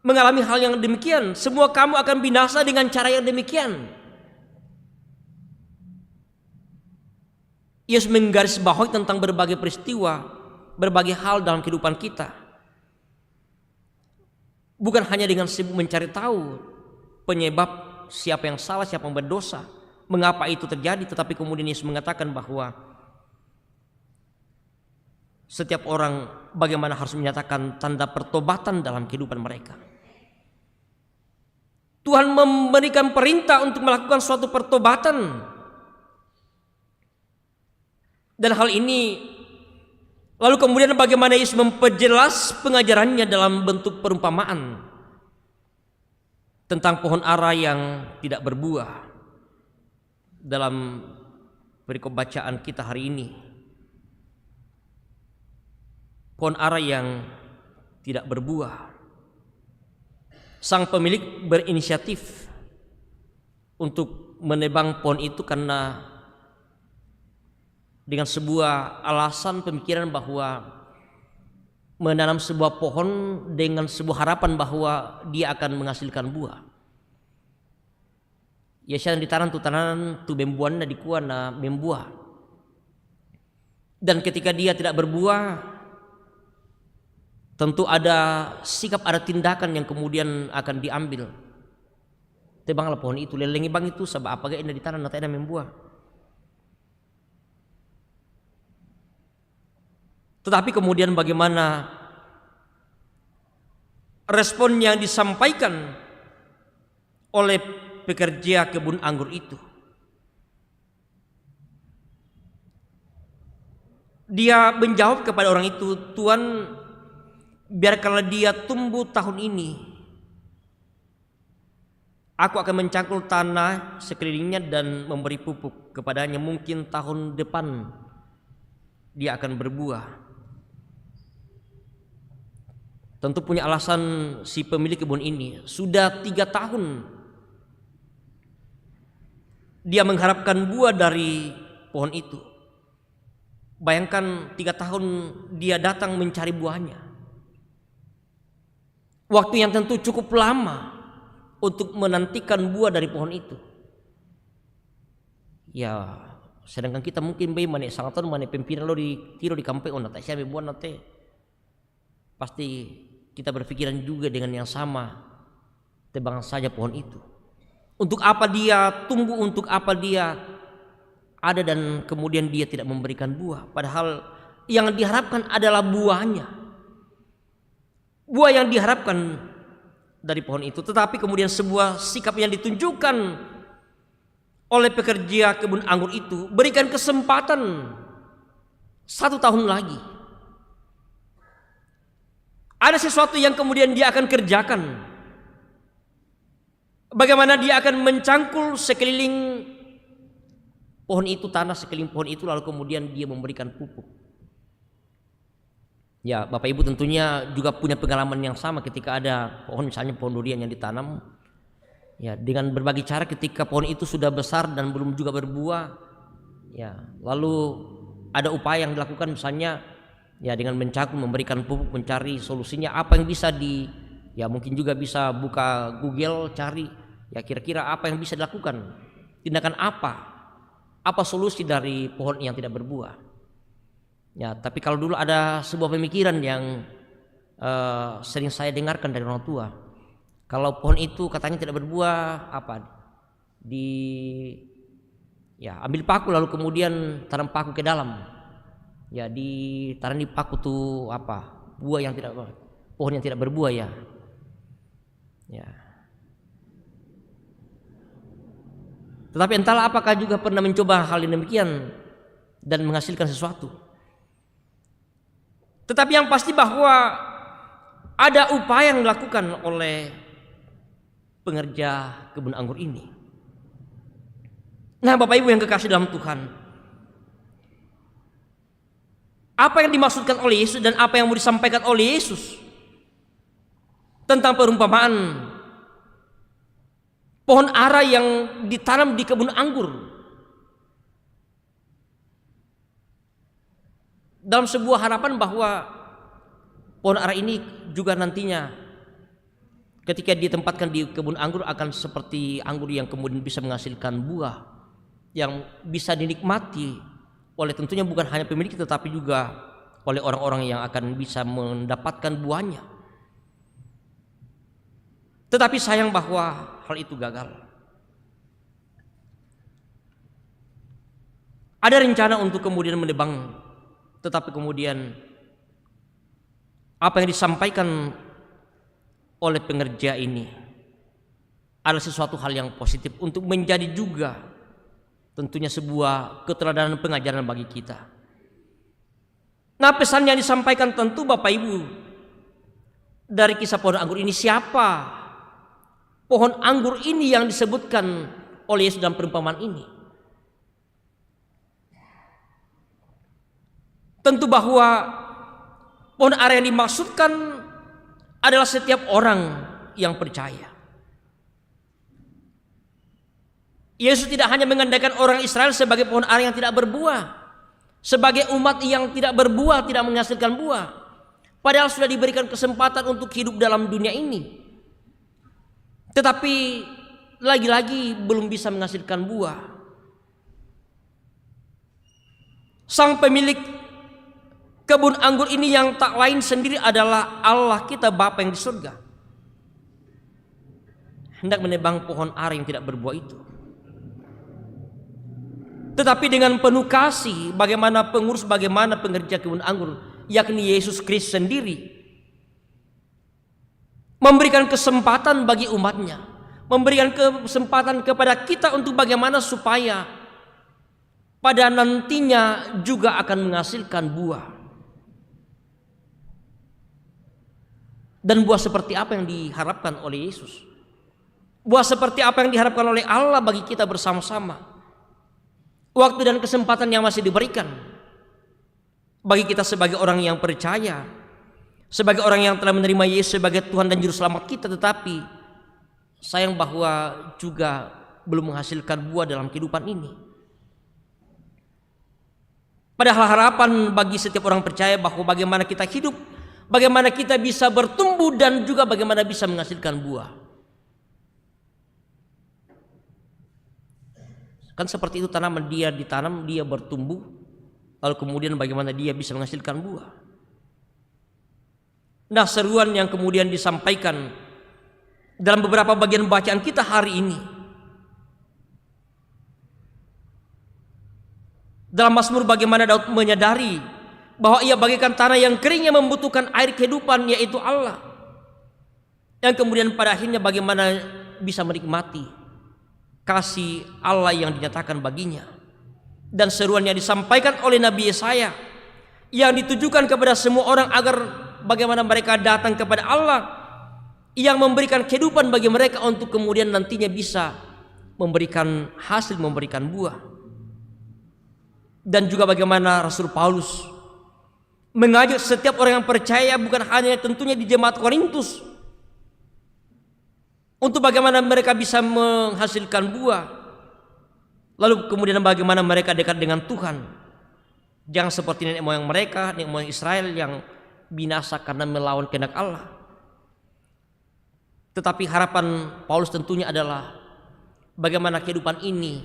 D: mengalami hal yang demikian. Semua kamu akan binasa dengan cara yang demikian. Yesus menggarisbawahi tentang berbagai peristiwa, berbagai hal dalam kehidupan kita. Bukan hanya dengan sibuk mencari tahu penyebab siapa yang salah, siapa yang berdosa, mengapa itu terjadi, tetapi kemudian Yesus mengatakan bahwa setiap orang bagaimana harus menyatakan tanda pertobatan dalam kehidupan mereka. Tuhan memberikan perintah untuk melakukan suatu pertobatan. Dan hal ini lalu kemudian bagaimana Yesus memperjelas pengajarannya dalam bentuk perumpamaan tentang pohon ara yang tidak berbuah dalam perikop bacaan kita hari ini. Pohon ara yang tidak berbuah. Sang pemilik berinisiatif untuk menebang pohon itu karena dengan sebuah alasan pemikiran bahwa menanam sebuah pohon dengan sebuah harapan bahwa dia akan menghasilkan buah. Ya siang ditanam tu tanaman tu bembuan na dikuan na membuah. Dan ketika dia tidak berbuah, tentu ada sikap, ada tindakan yang kemudian akan diambil. Tebanglah pohon itu, lelengi bang itu sebab apa gak indah ditanam na membuah. Tetapi kemudian bagaimana respon yang disampaikan oleh pekerja kebun anggur itu? Dia menjawab kepada orang itu, Tuan, biarkanlah dia tumbuh tahun ini. Aku akan mencangkul tanah sekelilingnya dan memberi pupuk kepadanya. Mungkin tahun depan dia akan berbuah. Tentu punya alasan si pemilik kebun ini. Sudah 3 tahun dia mengharapkan buah dari pohon itu. Bayangkan 3 tahun dia datang mencari buahnya. Waktu yang tentu cukup lama untuk menantikan buah dari pohon itu. Ya, sedangkan kita mungkin bayi manik sangaton manik pimpinan lo di tiro di kampe on tak siapa buah nate. Pasti kita berpikiran juga dengan yang sama, tebang saja pohon itu. Untuk apa dia tumbuh, untuk apa dia ada dan kemudian dia tidak memberikan buah. Padahal yang diharapkan adalah buahnya. Buah yang diharapkan dari pohon itu. Tetapi kemudian sebuah sikap yang ditunjukkan oleh pekerja kebun anggur itu, berikan kesempatan 1 tahun lagi. Ada sesuatu yang kemudian dia akan kerjakan. Bagaimana dia akan mencangkul sekeliling pohon itu, tanah sekeliling pohon itu, lalu kemudian dia memberikan pupuk. Ya, Bapak Ibu tentunya juga punya pengalaman yang sama ketika ada pohon, misalnya pohon durian yang ditanam. Ya, dengan berbagai cara ketika pohon itu sudah besar dan belum juga berbuah, ya, lalu ada upaya yang dilakukan misalnya ya dengan mencangkul, memberikan pupuk, mencari solusinya apa yang bisa ya mungkin juga bisa buka Google cari ya kira-kira apa yang bisa dilakukan, tindakan apa solusi dari pohon yang tidak berbuah. Ya, tapi kalau dulu ada sebuah pemikiran yang sering saya dengarkan dari orang tua, kalau pohon itu katanya tidak berbuah, ambil paku lalu kemudian tanam paku ke dalam. Ya, ditaruh di paku tuh buah yang tidak, pohon yang tidak berbuah ya. Ya. Tetapi entahlah apakah juga pernah mencoba hal yang demikian dan menghasilkan sesuatu. Tetapi yang pasti bahwa ada upaya yang dilakukan oleh pengerja kebun anggur ini. Nah, Bapak Ibu yang kekasih dalam Tuhan, apa yang dimaksudkan oleh Yesus dan apa yang mau disampaikan oleh Yesus tentang perumpamaan pohon ara yang ditanam di kebun anggur dalam sebuah harapan bahwa pohon ara ini juga nantinya ketika ditempatkan di kebun anggur akan seperti anggur yang kemudian bisa menghasilkan buah yang bisa dinikmati oleh tentunya bukan hanya pemilik tetapi juga oleh orang-orang yang akan bisa mendapatkan buahnya. Tetapi sayang bahwa hal itu gagal. Ada rencana untuk kemudian menebang, tetapi kemudian apa yang disampaikan oleh pengerja ini adalah sesuatu hal yang positif untuk menjadi juga tentunya sebuah keteladanan pengajaran bagi kita. Nah, pesan yang disampaikan tentu Bapak Ibu dari kisah pohon anggur ini, siapa pohon anggur ini yang disebutkan oleh Yesus dalam perumpamaan ini? Tentu bahwa pohon ara yang dimaksudkan adalah setiap orang yang percaya. Yesus tidak hanya mengandalkan orang Israel sebagai pohon ara yang tidak berbuah, sebagai umat yang tidak berbuah, tidak menghasilkan buah, padahal sudah diberikan kesempatan untuk hidup dalam dunia ini, tetapi lagi-lagi belum bisa menghasilkan buah. Sang pemilik kebun anggur ini yang tak lain sendiri adalah Allah kita Bapa yang di surga, hendak menebang pohon ara yang tidak berbuah itu. Tetapi dengan penuh kasih, bagaimana pengurus, bagaimana pengerja kebun anggur, yakni Yesus Kristus sendiri, memberikan kesempatan bagi umatnya, memberikan kesempatan kepada kita untuk bagaimana supaya pada nantinya juga akan menghasilkan buah. Dan buah seperti apa yang diharapkan oleh Yesus? Buah seperti apa yang diharapkan oleh Allah bagi kita bersama-sama? Waktu dan kesempatan yang masih diberikan bagi kita sebagai orang yang percaya, sebagai orang yang telah menerima Yesus sebagai Tuhan dan Juru Selamat kita, tetapi sayang bahwa juga belum menghasilkan buah dalam kehidupan ini. Padahal harapan bagi setiap orang percaya bahwa bagaimana kita hidup, bagaimana kita bisa bertumbuh, dan juga bagaimana bisa menghasilkan buah. Kan seperti itu, tanaman dia ditanam, dia bertumbuh, lalu kemudian bagaimana dia bisa menghasilkan buah. Nah, seruan yang kemudian disampaikan dalam beberapa bagian bacaan kita hari ini, dalam Mazmur bagaimana Daud menyadari bahwa ia bagaikan tanah yang kering yang membutuhkan air kehidupan, yaitu Allah, yang kemudian pada akhirnya bagaimana bisa menikmati kasih Allah yang dinyatakan baginya. Dan seruan yang disampaikan oleh Nabi Yesaya yang ditujukan kepada semua orang agar bagaimana mereka datang kepada Allah yang memberikan kehidupan bagi mereka untuk kemudian nantinya bisa memberikan hasil, memberikan buah. Dan juga bagaimana Rasul Paulus mengajak setiap orang yang percaya, bukan hanya tentunya di jemaat Korintus, untuk bagaimana mereka bisa menghasilkan buah, lalu kemudian bagaimana mereka dekat dengan Tuhan. Jangan seperti nenek moyang mereka, nenek moyang Israel yang binasa karena melawan kehendak Allah. Tetapi harapan Paulus tentunya adalah bagaimana kehidupan ini,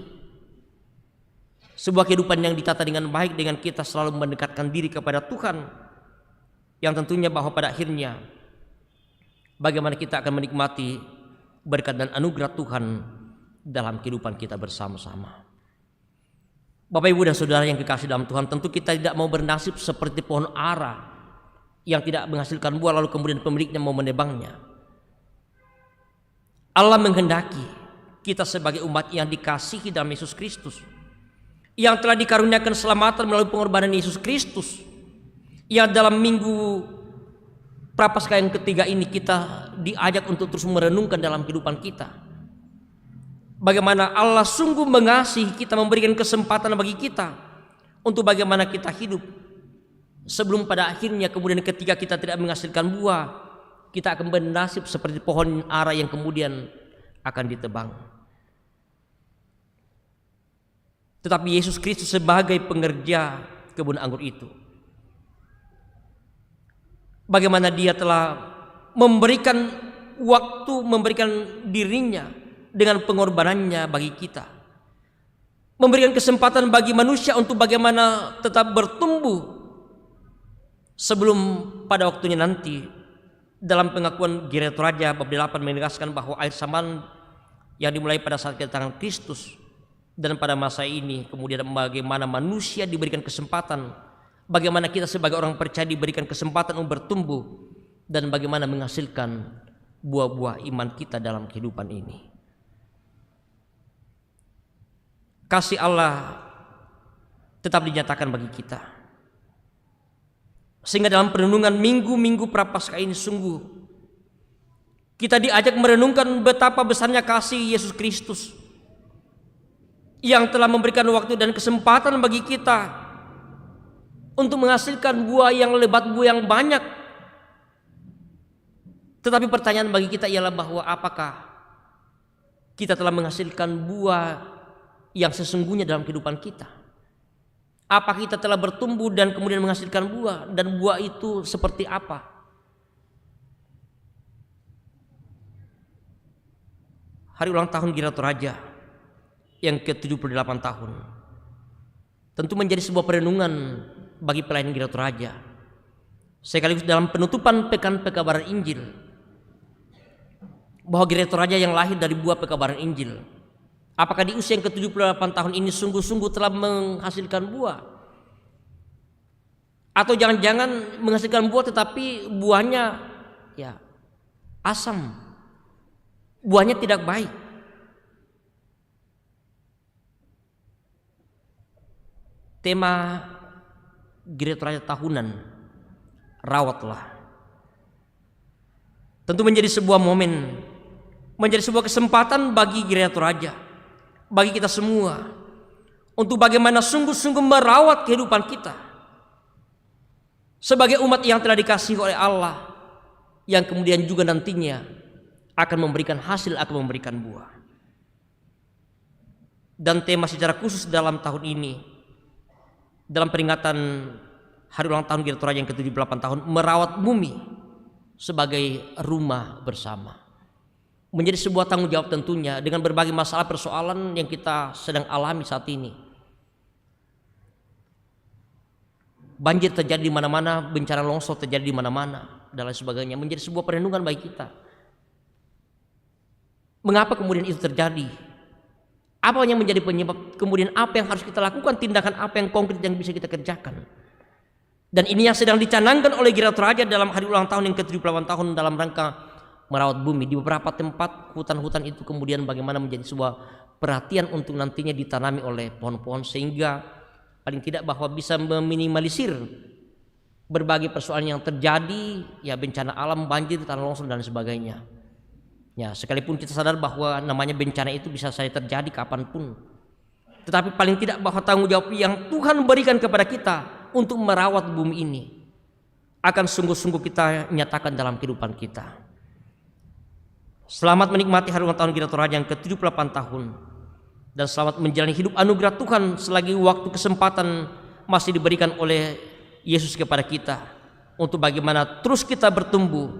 D: sebuah kehidupan yang ditata dengan baik, dengan kita selalu mendekatkan diri kepada Tuhan, yang tentunya bahwa pada akhirnya bagaimana kita akan menikmati berkat dan anugerah Tuhan dalam kehidupan kita bersama-sama. Bapak, Ibu, dan Saudara yang kekasih dalam Tuhan, tentu kita tidak mau bernasib seperti pohon ara yang tidak menghasilkan buah lalu kemudian pemiliknya mau menebangnya. Allah menghendaki kita sebagai umat yang dikasihi dalam Yesus Kristus, yang telah dikaruniakan keselamatan melalui pengorbanan Yesus Kristus, yang dalam minggu Prapaskah yang ketiga ini kita diajak untuk terus merenungkan dalam kehidupan kita. Bagaimana Allah sungguh mengasihi kita, memberikan kesempatan bagi kita untuk bagaimana kita hidup. Sebelum pada akhirnya kemudian ketika kita tidak menghasilkan buah, kita akan bernasib seperti pohon ara yang kemudian akan ditebang. Tetapi Yesus Kristus sebagai pengerja kebun anggur itu, bagaimana dia telah memberikan waktu, memberikan dirinya dengan pengorbanannya bagi kita, memberikan kesempatan bagi manusia untuk bagaimana tetap bertumbuh sebelum pada waktunya nanti. Dalam pengakuan Gereja Toraja bab 8 menegaskan bahwa akhir zaman yang dimulai pada saat kedatangan Kristus, dan pada masa ini kemudian bagaimana manusia diberikan kesempatan, bagaimana kita sebagai orang percaya diberikan kesempatan untuk bertumbuh, dan bagaimana menghasilkan buah-buah iman kita dalam kehidupan ini. Kasih Allah tetap dinyatakan bagi kita, sehingga dalam perenungan minggu-minggu Prapaskah ini sungguh kita diajak merenungkan betapa besarnya kasih Yesus Kristus yang telah memberikan waktu dan kesempatan bagi kita untuk menghasilkan buah yang lebat, buah yang banyak. Tetapi pertanyaan bagi kita ialah bahwa apakah kita telah menghasilkan buah yang sesungguhnya dalam kehidupan kita? Apa kita telah bertumbuh dan kemudian menghasilkan buah, dan buah itu seperti apa? Hari ulang tahun Gereja Toraja yang ke-78 tahun tentu menjadi sebuah perenungan bagi pelayan Gereja Toraja, sekaligus dalam penutupan Pekan Pekabaran Injil, bahwa Gereja Toraja yang lahir dari buah pekabaran Injil, apakah di usia yang ke-78 tahun ini sungguh-sungguh telah menghasilkan buah? Atau jangan-jangan menghasilkan buah tetapi buahnya ya asam, buahnya tidak baik. Tema Gereja Toraja tahunan, rawatlah, tentu menjadi sebuah momen, menjadi sebuah kesempatan bagi Gereja Toraja, bagi kita semua, untuk bagaimana sungguh-sungguh merawat kehidupan kita sebagai umat yang telah dikasihi oleh Allah, yang kemudian juga nantinya akan memberikan hasil, akan memberikan buah. Dan tema secara khusus dalam tahun ini, dalam peringatan hari ulang tahun Gereja Toraja yang ke-78 tahun, merawat bumi sebagai rumah bersama, menjadi sebuah tanggung jawab tentunya dengan berbagai masalah persoalan yang kita sedang alami saat ini. Banjir terjadi di mana-mana, bencana longsor terjadi di mana-mana, dan lain sebagainya, menjadi sebuah perenungan bagi kita. Mengapa kemudian itu terjadi? Apa yang menjadi penyebab? Kemudian apa yang harus kita lakukan? Tindakan apa yang konkret yang bisa kita kerjakan? Dan ini yang sedang dicanangkan oleh Gereja Toraja dalam hari ulang tahun yang ke-78 tahun dalam rangka merawat bumi. Di beberapa tempat hutan-hutan itu kemudian bagaimana menjadi sebuah perhatian untuk nantinya ditanami oleh pohon-pohon, sehingga paling tidak bahwa bisa meminimalisir berbagai persoalan yang terjadi, ya bencana alam, banjir, tanah longsor dan sebagainya. Ya, sekalipun kita sadar bahwa namanya bencana itu bisa saja terjadi kapanpun, tetapi paling tidak bahwa tanggung jawab yang Tuhan berikan kepada kita untuk merawat bumi ini akan sungguh-sungguh kita nyatakan dalam kehidupan kita. Selamat menikmati hari ulang tahun Gereja Toraja yang ke-78 tahun, dan selamat menjalani hidup anugerah Tuhan selagi waktu kesempatan masih diberikan oleh Yesus kepada kita, untuk bagaimana terus kita bertumbuh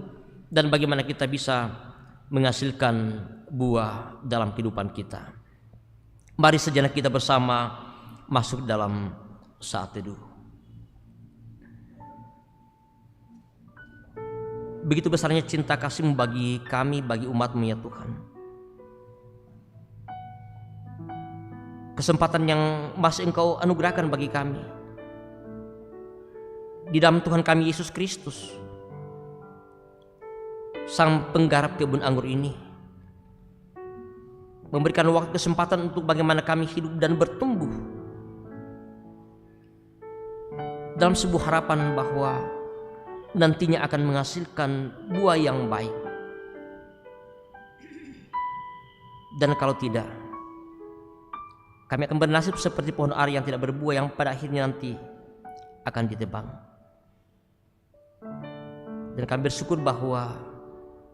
D: dan bagaimana kita bisa menghasilkan buah dalam kehidupan kita. Mari sejenak kita bersama masuk dalam saat teduh. Begitu besarnya cinta kasih-Mu bagi kami, bagi umat-Mu ya Tuhan. Kesempatan yang masih Engkau anugerahkan bagi kami di dalam Tuhan kami Yesus Kristus, Sang penggarap kebun anggur ini, memberikan waktu kesempatan untuk bagaimana kami hidup dan bertumbuh dalam sebuah harapan bahwa nantinya akan menghasilkan buah yang baik. Dan kalau tidak, kami akan bernasib seperti pohon ara yang tidak berbuah, yang pada akhirnya nanti akan ditebang. Dan kami bersyukur bahwa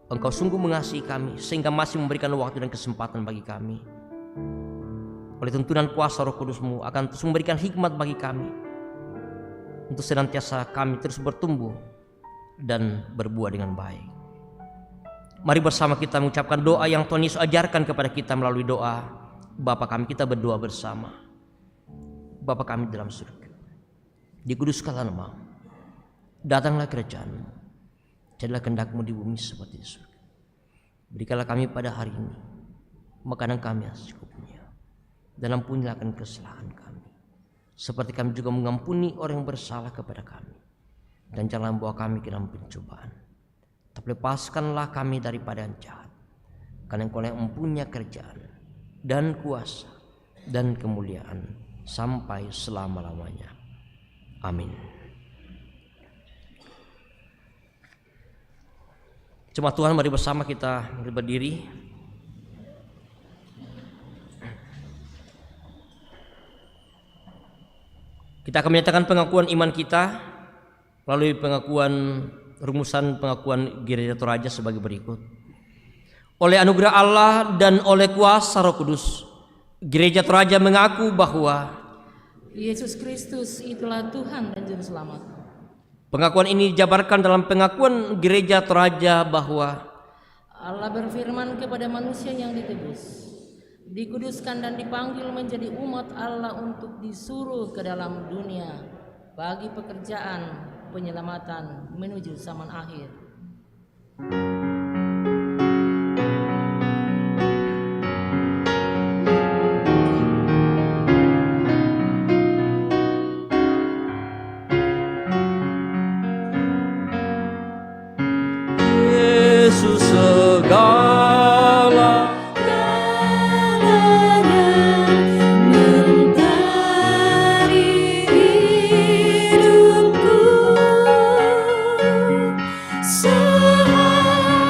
D: Engkau sungguh mengasihi kami, sehingga masih memberikan waktu dan kesempatan bagi kami. Oleh tuntunan kuasa Roh Kudus-Mu akan terus memberikan hikmat bagi kami, untuk senantiasa kami terus bertumbuh dan berbuah dengan baik. Mari bersama kita mengucapkan doa yang Tuhan Yesus ajarkan kepada kita melalui doa Bapa kami. Kita berdoa bersama. Bapa kami dalam surga, dikuduskanlah nama-Mu, datanglah kerajaan-Mu, jadilah kehendak-Mu di bumi seperti di surga. Berikanlah kami pada hari ini makanan kami yang secukupnya, dan ampunilah akan kesalahan kami, seperti kami juga mengampuni orang yang bersalah kepada kami. Dan janganlah membawa kami ke dalam pencobaan, tapi lepaskanlah kami daripada yang jahat, karena Engkau yang mempunyai kerajaan dan kuasa dan kemuliaan sampai selama-lamanya. Amin. Jemaat Tuhan, mari bersama kita berdiri. Kita akan menyatakan pengakuan iman kita melalui rumusan pengakuan Gereja Toraja sebagai berikut. Oleh anugerah Allah dan oleh kuasa Roh Kudus, Gereja Toraja mengaku bahwa
B: Yesus Kristus itulah Tuhan dan Juru Selamat.
D: Pengakuan ini dijabarkan dalam pengakuan gereja Toraja bahwa
B: Allah berfirman kepada manusia yang ditebus, dikuduskan dan dipanggil menjadi umat Allah untuk disuruh ke dalam dunia bagi pekerjaan penyelamatan menuju zaman akhir.
D: Yesus segala
C: Mentari hidupku, sehari-hari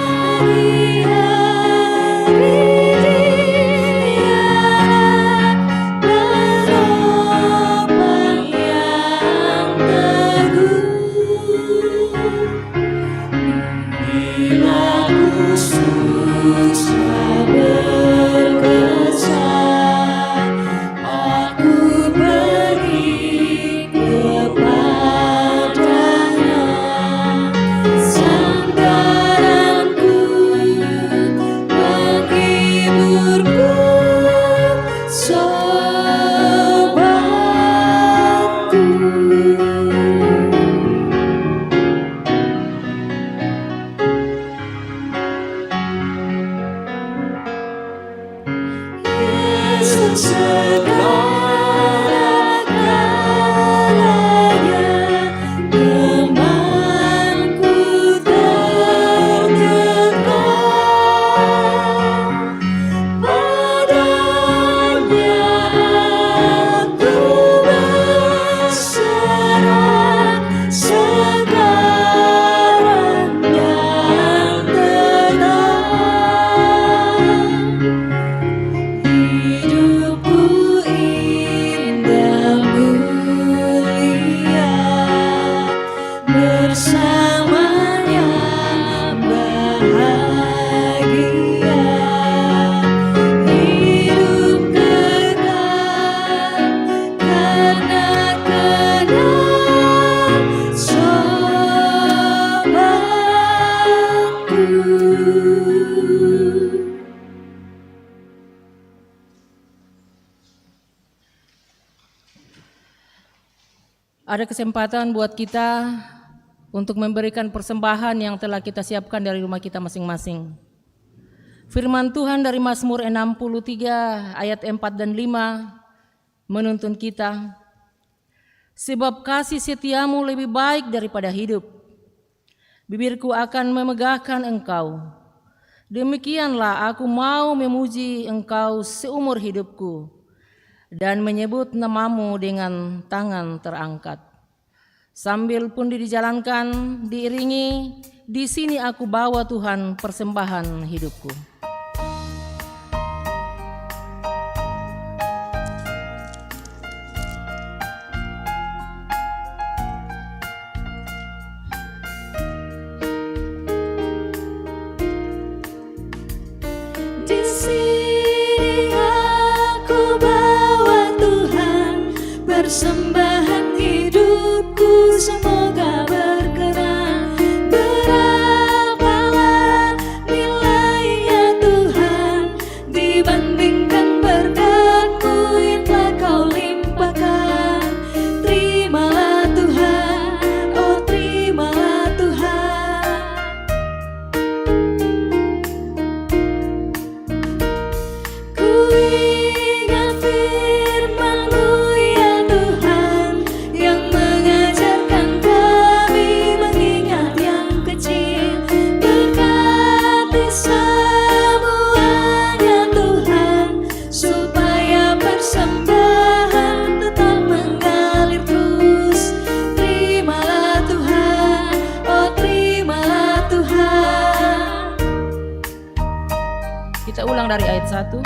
C: dialah penopang yang teguh. Bila ku susah berkesan, aku pergi kepadanya. Sandaranku, penghiburku, Yesus segala-galanya, temanku terdekat. Padanya aku berserah sekarang dan tenang. Hidupku indah mulia, bersamanya bahagia. Hidup kekal karena kenal sobatku.
B: Ada kesempatan buat kita untuk memberikan persembahan yang telah kita siapkan dari rumah kita masing-masing. Firman Tuhan dari Mazmur 63 ayat 4 dan 5 menuntun kita, sebab kasih setiamu lebih baik daripada hidup, bibirku akan memegahkan engkau. Demikianlah aku mau memuji engkau seumur hidupku dan menyebut namamu dengan tangan terangkat. Sambil pun dijalankan, diiringi, di sini aku bawa Tuhan persembahan hidupku.
C: Di sini aku bawa Tuhan persembahan hidupku, semoga berkenan. Berapalah nilainya Tuhan dibandingkan berkat-Mu yang telah Kau limpahkan. Terimalah Tuhan, oh terimalah Tuhan. Ku ingat firman-Mu ya Tuhan, yang mengajarkan kami mengingat yang kecil. Berkati semuanya Tuhan, supaya persembahan tetap mengalir terus. Terimalah Tuhan, oh terimalah Tuhan.
B: Kita ulang dari ayat 1.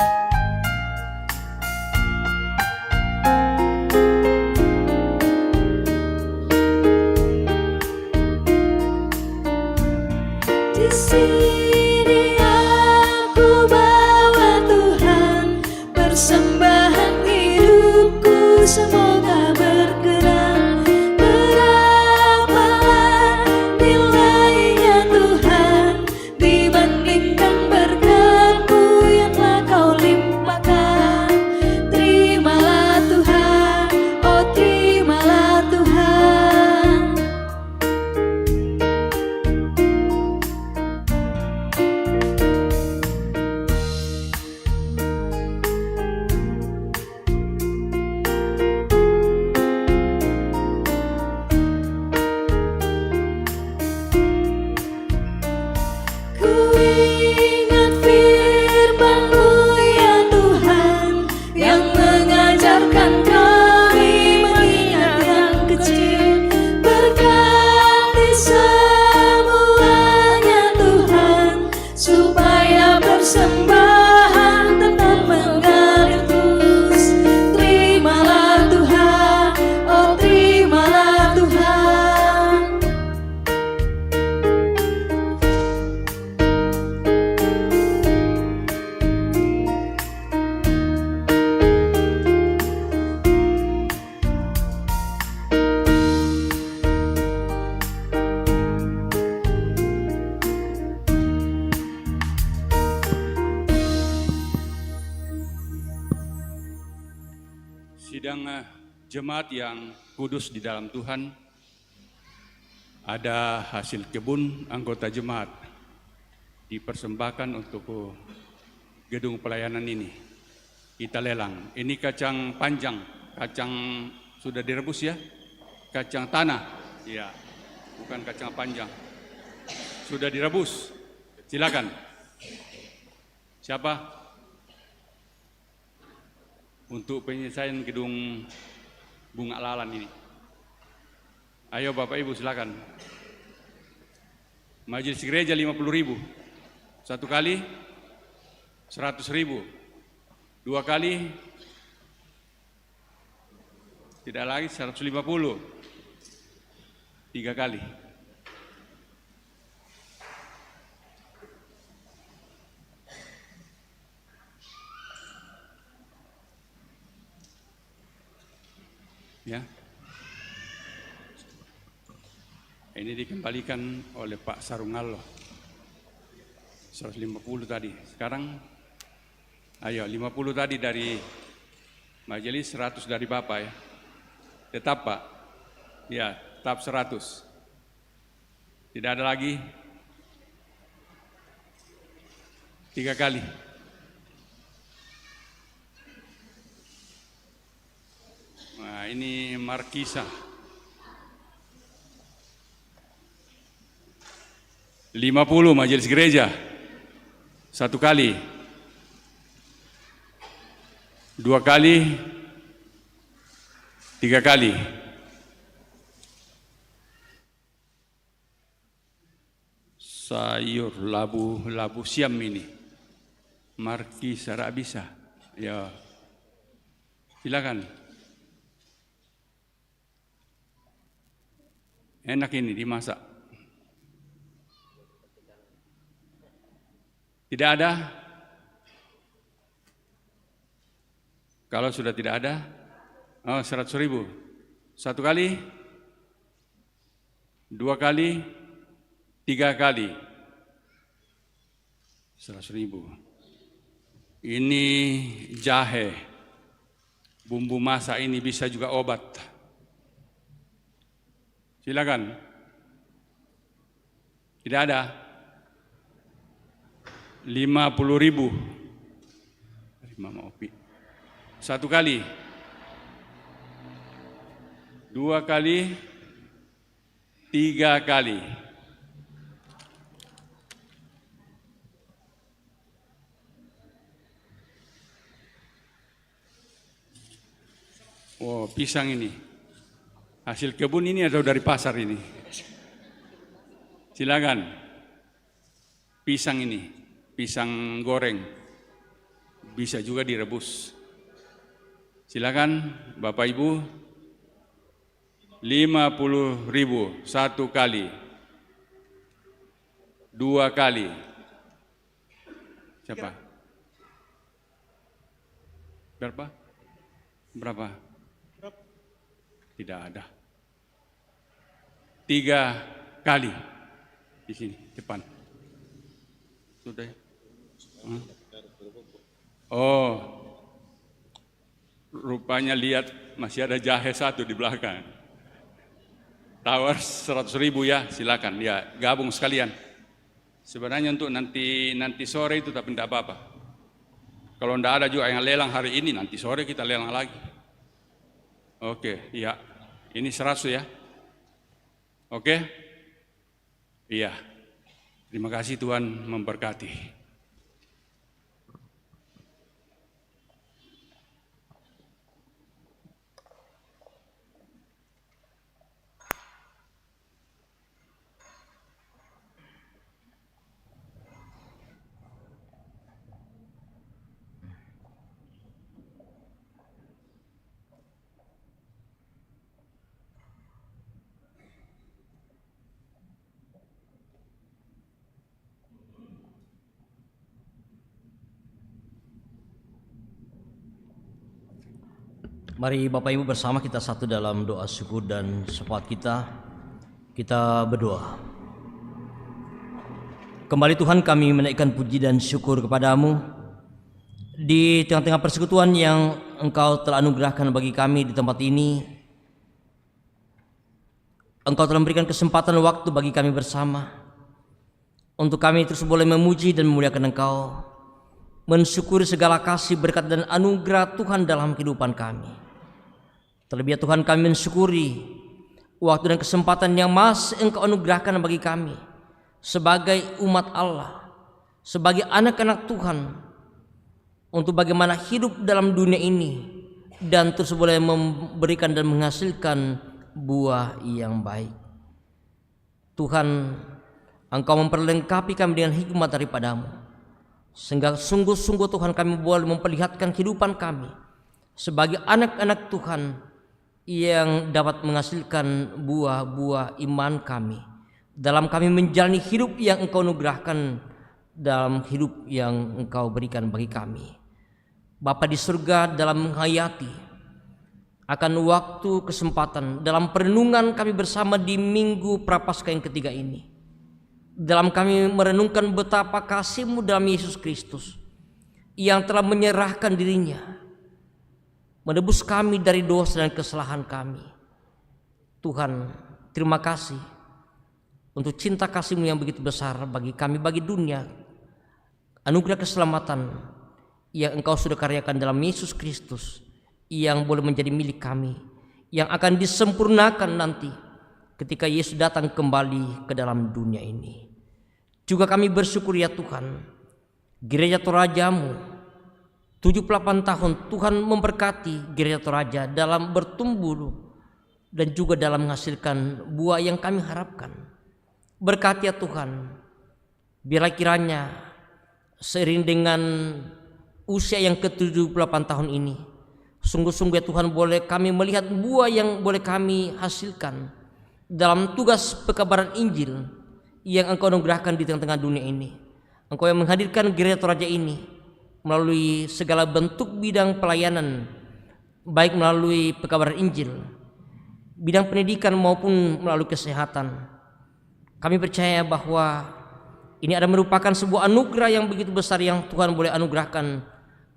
C: Di sini aku bawa Tuhan persembahan hidupku, semoga
G: Sidang jemaat yang kudus di dalam Tuhan, ada hasil kebun anggota jemaat dipersembahkan untuk gedung pelayanan ini. Kita lelang. Ini kacang panjang, kacang sudah direbus ya, kacang tanah, ya, bukan kacang panjang. Sudah direbus. Silakan. Siapa? Untuk penyelesaian gedung bunga lalan ini. Ayo Bapak Ibu silakan. Majelis gereja 50.000. Satu kali 100.000. Dua kali tidak lagi 150. Tiga kali. Ya. Ini dikembalikan oleh Pak Sarungallo. 150 tadi. Sekarang ayo 50 tadi dari majelis, 100 dari Bapak ya. Tetap Pak. Ya, tetap 100. Tidak ada lagi. 3 kali. Nah, ini markisa. 50 majelis gereja. 1 kali. 2 kali. 3 kali. Sayur labu siam ini. Markisa rak bisa. Ya. Silakan. Enak ini dimasak. Tidak ada? Kalau sudah tidak ada, 100.000. 1 kali, 2 kali, 3 kali. 100.000. Ini jahe. Bumbu masak ini bisa juga obat. Silakan. Tidak ada. 50.000. 1 kali. 2 kali. 3 kali. Oh, pisang ini. Hasil kebun ini atau dari pasar ini? Silakan. Pisang ini, pisang goreng. Bisa juga direbus. Silakan Bapak Ibu. 50.000 1 kali. 2 kali. Siapa? Berapa? Tidak ada. 3 kali di sini depan. Sudah. Oh, rupanya lihat masih ada jahe 1 di belakang. Tawar 100.000 ya, silakan ya, gabung sekalian. Sebenarnya untuk nanti sore itu tapi tidak apa-apa. Kalau tidak ada juga yang lelang hari ini, nanti sore kita lelang lagi. Oke, iya. Ini 100 ya. Oke? Iya. Terima kasih Tuhan memberkati.
D: Mari Bapak Ibu bersama kita satu dalam doa syukur dan syafaat kita. Kita berdoa. Kembali Tuhan kami menaikkan puji dan syukur kepadamu Di tengah-tengah persekutuan yang Engkau telah anugerahkan bagi kami di tempat ini, Engkau telah memberikan kesempatan waktu bagi kami bersama untuk kami terus boleh memuji dan memuliakan Engkau, mensyukuri segala kasih, berkat dan anugerah Tuhan dalam kehidupan kami. Terlebih Tuhan, kami mensyukuri waktu dan kesempatan yang masih Engkau anugerahkan bagi kami sebagai umat Allah, sebagai anak-anak Tuhan, untuk bagaimana hidup dalam dunia ini dan terus boleh memberikan dan menghasilkan buah yang baik. Tuhan, Engkau memperlengkapi kami dengan hikmat daripada-Mu, sehingga sungguh-sungguh Tuhan kami boleh memperlihatkan kehidupan kami sebagai anak-anak Tuhan yang dapat menghasilkan buah-buah iman kami dalam kami menjalani hidup yang Engkau anugerahkan, dalam hidup yang Engkau berikan bagi kami. Bapa di surga, dalam menghayati akan waktu kesempatan dalam perenungan kami bersama di Minggu Prapaskah yang ketiga ini, dalam kami merenungkan betapa kasih-Mu dalam Yesus Kristus yang telah menyerahkan dirinya menebus kami dari dosa dan kesalahan kami. Tuhan, terima kasih untuk cinta kasih-Mu yang begitu besar bagi kami, bagi dunia, anugerah keselamatan yang Engkau sudah karyakan dalam Yesus Kristus, yang boleh menjadi milik kami, yang akan disempurnakan nanti ketika Yesus datang kembali ke dalam dunia ini. Juga kami bersyukur ya Tuhan, Gereja Toraja-Mu 78 tahun Tuhan memberkati Gereja Toraja dalam bertumbuh dan juga dalam menghasilkan buah yang kami harapkan. Berkati ya Tuhan, biarlah kiranya seiring dengan usia yang ke-78 tahun ini, sungguh-sungguh ya Tuhan, boleh kami melihat buah yang boleh kami hasilkan dalam tugas pekabaran Injil yang Engkau anugerahkan di tengah-tengah dunia ini. Engkau yang menghadirkan Gereja Toraja ini melalui segala bentuk bidang pelayanan, baik melalui pekabaran Injil, bidang pendidikan maupun melalui kesehatan. Kami percaya bahwa ini adalah merupakan sebuah anugerah yang begitu besar yang Tuhan boleh anugerahkan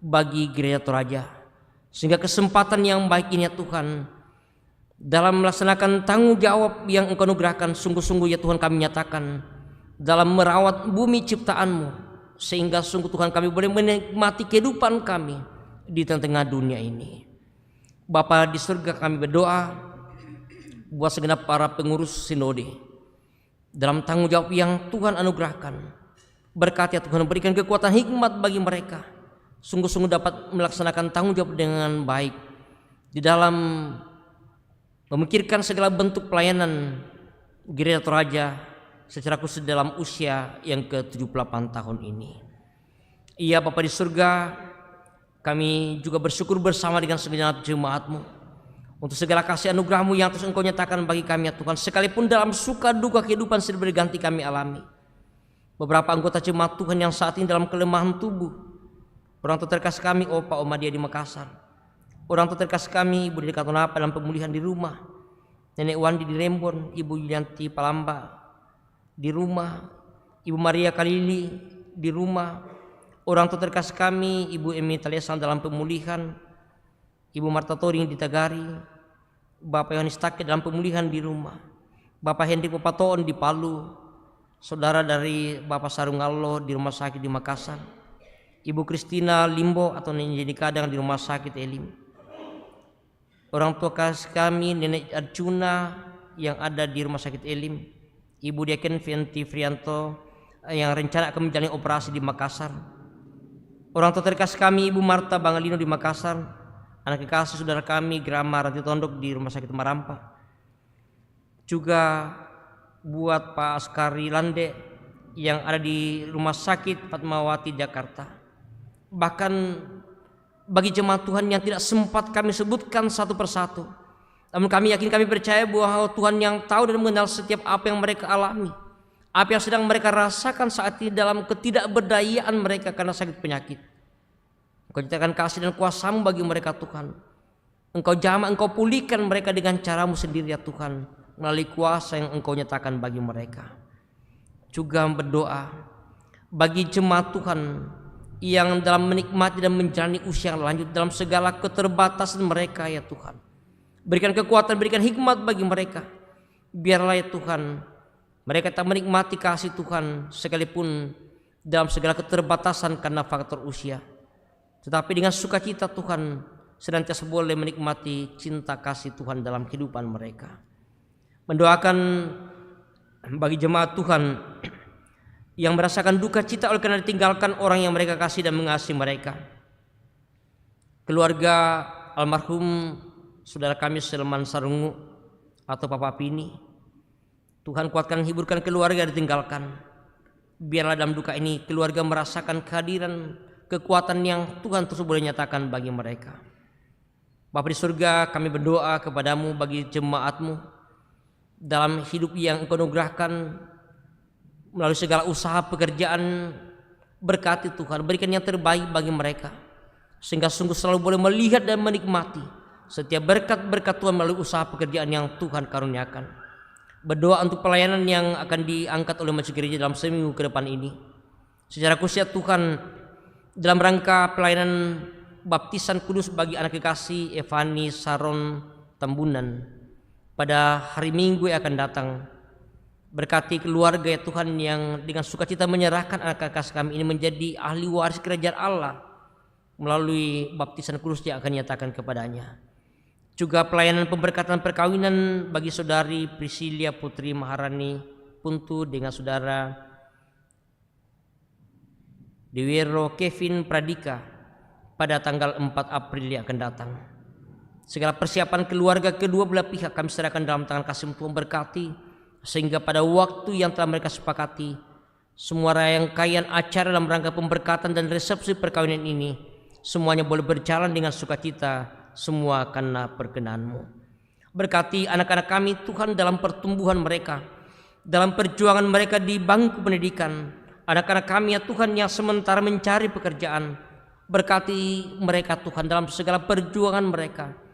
D: bagi Gereja Toraja, sehingga kesempatan yang baik ini ya Tuhan, dalam melaksanakan tanggung jawab yang Engkau anugerahkan, sungguh-sungguh ya Tuhan kami nyatakan dalam merawat bumi ciptaan-Mu, sehingga sungguh Tuhan kami boleh menikmati kehidupan kami di tengah-tengah dunia ini. Bapa di surga, kami berdoa buat segenap para pengurus sinode dalam tanggung jawab yang Tuhan anugerahkan. Berkati ya Tuhan, berikan kekuatan hikmat bagi mereka, sungguh-sungguh dapat melaksanakan tanggung jawab dengan baik di dalam memikirkan segala bentuk pelayanan Gereja Toraja secara khusus dalam usia yang ke-78 tahun ini. Iya Bapa di surga, kami juga bersyukur bersama dengan segenap jemaat-Mu untuk segala kasih anugerah-Mu yang terus Engkau nyatakan bagi kami ya Tuhan, sekalipun dalam suka duka kehidupan silih berganti kami alami. Beberapa anggota jemaat Tuhan yang saat ini dalam kelemahan tubuh, orang tua terkasih kami Opa Omadia di Makassar, orang tua terkasih kami Ibu Dede Katonapa dalam pemulihan di rumah, Nenek Wandi di Rembon, Ibu Yulianti Palamba di rumah, Ibu Maria Kalili di rumah, orang tua terkasih kami Ibu Emi Talesan dalam pemulihan, Ibu Marta Toring di Tagari, Bapak Yohanes Take dalam pemulihan di rumah, Bapak Hendrik Popatoon di Palu, saudara dari Bapak Sarungallo di rumah sakit di Makassar, Ibu Kristina Limbo atau Nenek Jadi Kadang di rumah sakit Elim, orang tua kasih kami Nenek Arjuna yang ada di rumah sakit Elim, Ibu Diaken Vianti Frianto yang rencana akan menjalani operasi di Makassar, orang tua terkasih kami Ibu Marta Bangalino di Makassar, anak kekasih saudara kami Grama Ranti Tondok di rumah sakit Marampa, juga buat Pak Askari Lande yang ada di rumah sakit Fatmawati Jakarta. Bahkan bagi jemaat Tuhan yang tidak sempat kami sebutkan satu persatu, namun kami yakin, kami percaya bahwa Tuhan yang tahu dan mengenal setiap apa yang mereka alami, apa yang sedang mereka rasakan saat ini dalam ketidakberdayaan mereka karena sakit penyakit. Engkau nyatakan kasih dan kuasa-Mu bagi mereka Tuhan. Engkau jamah, Engkau pulihkan mereka dengan cara-Mu sendiri ya Tuhan, melalui kuasa yang Engkau nyatakan bagi mereka. Juga berdoa bagi jemaat Tuhan yang dalam menikmati dan menjalani usia yang lanjut dalam segala keterbatasan mereka ya Tuhan. Berikan kekuatan, berikan hikmat bagi mereka. Biarlah ya Tuhan, mereka tak menikmati kasih Tuhan sekalipun dalam segala keterbatasan karena faktor usia. Tetapi dengan sukacita Tuhan senantiasa boleh menikmati cinta kasih Tuhan dalam kehidupan mereka. Mendoakan bagi jemaat Tuhan yang merasakan duka cita oleh karena ditinggalkan orang yang mereka kasih dan mengasihi mereka. Keluarga almarhum saudara kami Selman Sarungu atau Papa Pini, Tuhan kuatkan dan hiburkan keluarga yang ditinggalkan. Biarlah dalam duka ini keluarga merasakan kehadiran kekuatan yang Tuhan terus boleh nyatakan bagi mereka. Bapa di surga, kami berdoa kepadamu bagi jemaatmu dalam hidup yang Engkau anugerahkan melalui segala usaha pekerjaan. Berkati Tuhan, berikan yang terbaik bagi mereka sehingga sungguh selalu boleh melihat dan menikmati setiap berkat-berkat Tuhan melalui usaha pekerjaan yang Tuhan karuniakan. Berdoa untuk pelayanan yang akan diangkat oleh Masjid Gereja dalam seminggu ke depan ini. Secara khusus Tuhan, dalam rangka pelayanan baptisan kudus bagi anak kekasih Evani Saron Tambunan pada hari Minggu yang akan datang, berkati keluarga ya Tuhan yang dengan sukacita menyerahkan anak kekasih kami ini menjadi ahli waris kerajaan Allah melalui baptisan kudus yang akan nyatakan kepadanya. Juga pelayanan pemberkatan perkawinan bagi saudari Priscilia Putri Maharani Puntu dengan saudara Dewero Kevin Pradika pada tanggal 4 April yang akan datang. Segala persiapan keluarga kedua belah pihak kami serahkan dalam tangan kasih Tuhan, berkati sehingga pada waktu yang telah mereka sepakati semua rangkaian acara dalam rangka pemberkatan dan resepsi perkawinan ini semuanya boleh berjalan dengan sukacita, semua karena perkenan-Mu. Berkati anak-anak kami Tuhan dalam pertumbuhan mereka, dalam perjuangan mereka di bangku pendidikan. Anak-anak kami ya Tuhan yang sementara mencari pekerjaan, berkati mereka Tuhan dalam segala perjuangan mereka.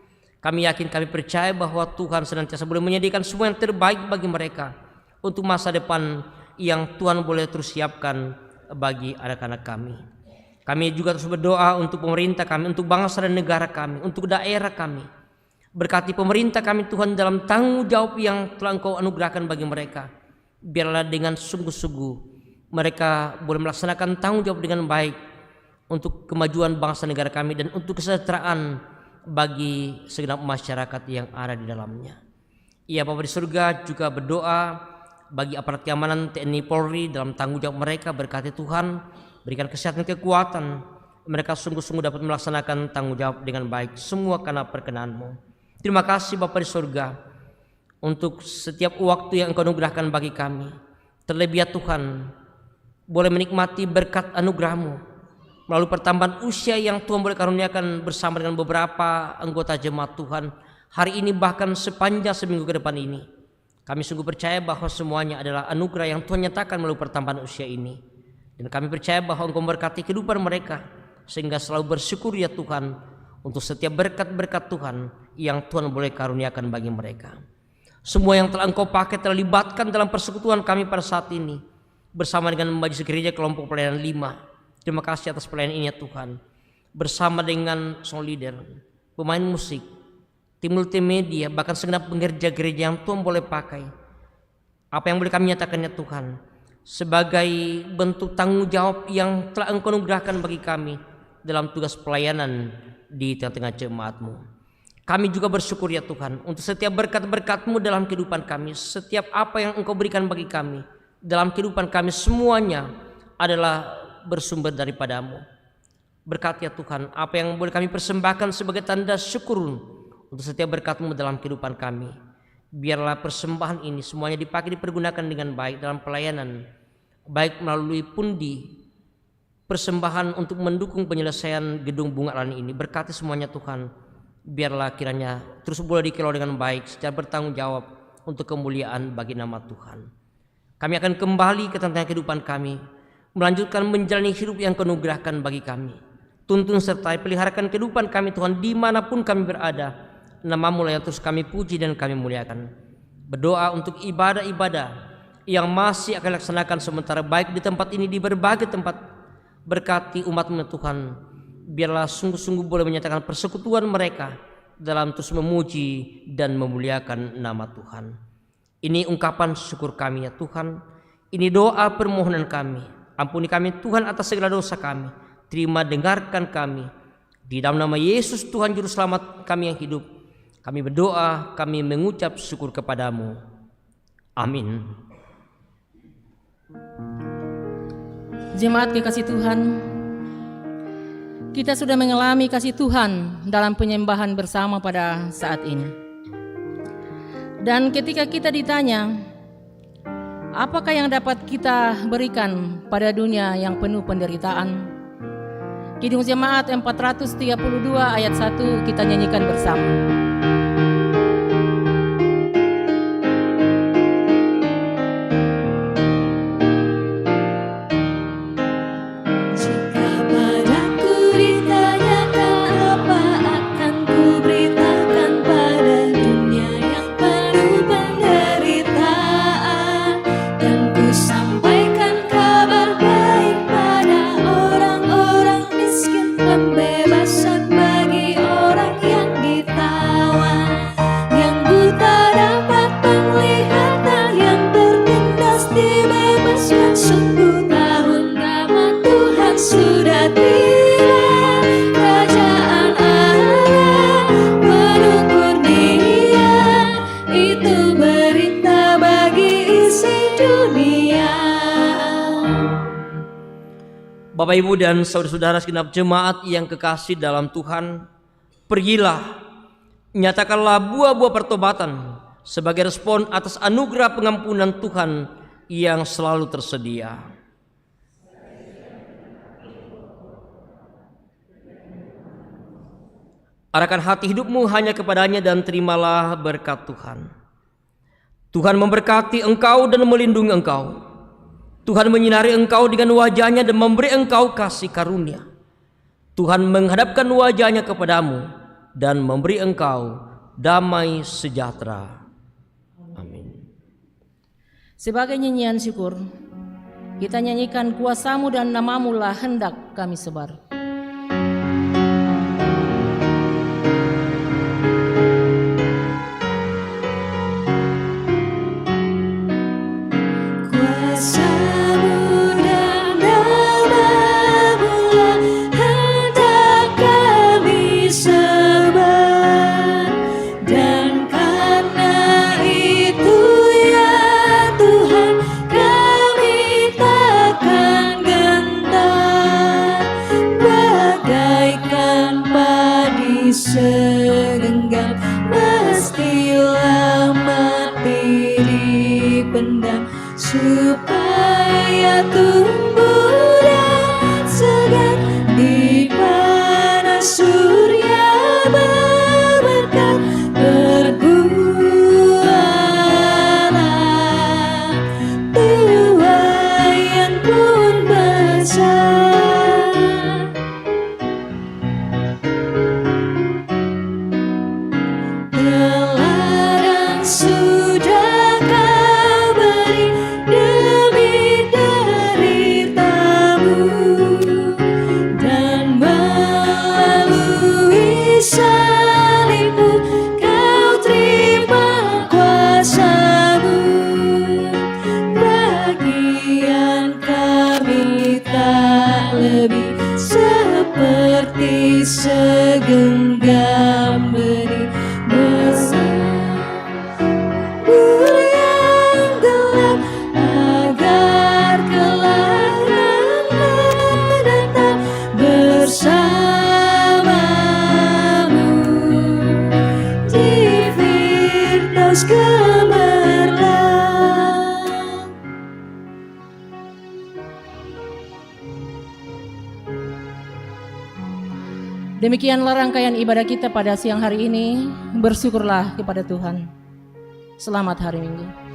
D: Kami yakin, kami percaya bahwa Tuhan senantiasa boleh menyediakan semua yang terbaik bagi mereka untuk masa depan yang Tuhan boleh terus siapkan bagi anak-anak kami. Kami juga terus berdoa untuk pemerintah kami, untuk bangsa dan negara kami, untuk daerah kami. Berkati pemerintah kami Tuhan dalam tanggung jawab yang telah Engkau anugerahkan bagi mereka. Biarlah dengan sungguh-sungguh mereka boleh melaksanakan tanggung jawab dengan baik untuk kemajuan bangsa negara kami dan untuk kesejahteraan bagi segenap masyarakat yang ada di dalamnya. Ia Bapa di surga juga berdoa bagi aparat keamanan TNI Polri dalam tanggung jawab mereka. Berkati Tuhan, berikan kesehatan kekuatan, mereka sungguh-sungguh dapat melaksanakan tanggung jawab dengan baik, semua karena perkenan-Mu. Terima kasih Bapa di surga untuk setiap waktu yang Engkau anugerahkan bagi kami. Terlebih ya Tuhan, boleh menikmati berkat anugerah-Mu melalui pertambahan usia yang Tuhan boleh karuniakan bersama dengan beberapa anggota jemaat Tuhan hari ini, bahkan sepanjang seminggu ke depan ini. Kami sungguh percaya bahwa semuanya adalah anugerah yang Tuhan nyatakan melalui pertambahan usia ini. Dan kami percaya bahwa Engkau memberkati kehidupan mereka sehingga selalu bersyukur ya Tuhan untuk setiap berkat-berkat Tuhan yang Tuhan boleh karuniakan bagi mereka. Semua yang telah Engkau pakai telah libatkan dalam persekutuan kami pada saat ini bersama dengan Majelis Gereja kelompok pelayanan 5. Terima kasih atas pelayanan ini ya Tuhan. Bersama dengan song leader, pemain musik, tim multimedia, bahkan segenap pengerja gereja yang Tuhan boleh pakai. Apa yang boleh kami nyatakan ya Tuhan, sebagai bentuk tanggung jawab yang telah Engkau anugerahkan bagi kami dalam tugas pelayanan di tengah-tengah jemaat-Mu. Kami juga bersyukur ya Tuhan untuk setiap berkat-berkat-Mu dalam kehidupan kami. Setiap apa yang Engkau berikan bagi kami dalam kehidupan kami semuanya adalah bersumber daripada-Mu. Berkati ya Tuhan apa yang boleh kami persembahkan sebagai tanda syukur untuk setiap berkat-Mu dalam kehidupan kami. Biarlah persembahan ini semuanya dipakai, dipergunakan dengan baik dalam pelayanan, baik melalui pundi persembahan untuk mendukung penyelesaian gedung bunga alani ini. Berkati semuanya Tuhan, biarlah kiranya terus boleh dikelola dengan baik secara bertanggung jawab untuk kemuliaan bagi nama Tuhan. Kami akan kembali ke tengah kehidupan kami, melanjutkan menjalani hidup yang Kau anugerahkan bagi kami. Tuntun sertai peliharakan kehidupan kami Tuhan dimanapun kami berada. Nama-Mu lah yang terus kami puji dan kami muliakan. Berdoa untuk ibadah-ibadah yang masih akan dilaksanakan sementara baik di tempat ini, di berbagai tempat, Berkati umat-Mu Tuhan, biarlah sungguh-sungguh boleh menyatakan persekutuan mereka dalam terus memuji dan memuliakan nama Tuhan. Ini ungkapan syukur kami ya Tuhan. Ini doa permohonan kami. Ampuni kami Tuhan atas segala dosa kami. Terima dengarkan kami. Di dalam nama Yesus Tuhan Juru Selamat kami yang hidup, kami berdoa, kami mengucap syukur kepadamu. Amin.
B: Jemaat kekasih Tuhan, kita sudah mengalami kasih Tuhan dalam penyembahan bersama pada saat ini. Dan ketika kita ditanya, apakah yang dapat kita berikan pada dunia yang penuh penderitaan? Kidung Jemaat 432 ayat 1 kita nyanyikan bersama.
D: Bapak, Ibu, dan saudara-saudara segenap jemaat yang kekasih dalam Tuhan, pergilah, nyatakanlah buah-buah pertobatan sebagai respon atas anugerah pengampunan Tuhan yang selalu tersedia. Arahkan hati hidupmu hanya kepadanya dan terimalah berkat Tuhan. Tuhan memberkati engkau dan melindungi engkau. Tuhan menyinari engkau dengan wajahnya dan memberi engkau kasih karunia. Tuhan menghadapkan wajahnya kepadamu dan memberi engkau damai sejahtera. Amin.
B: Sebagai nyanyian syukur, kita nyanyikan kuasa-Mu dan nama-Mu lah hendak kami sebar.
C: Segenggam mestilah mati dipendam supaya tumbuh dan segar di panas surya berberkat berbuahlah tuaian pun besar. Seperti segenggam benih besar yang gelap agar kelak mendatang bersamamu di Firdaus gemerlap.
B: Demikianlah rangkaian ibadah kita pada siang hari ini. Bersyukurlah kepada Tuhan. Selamat hari Minggu.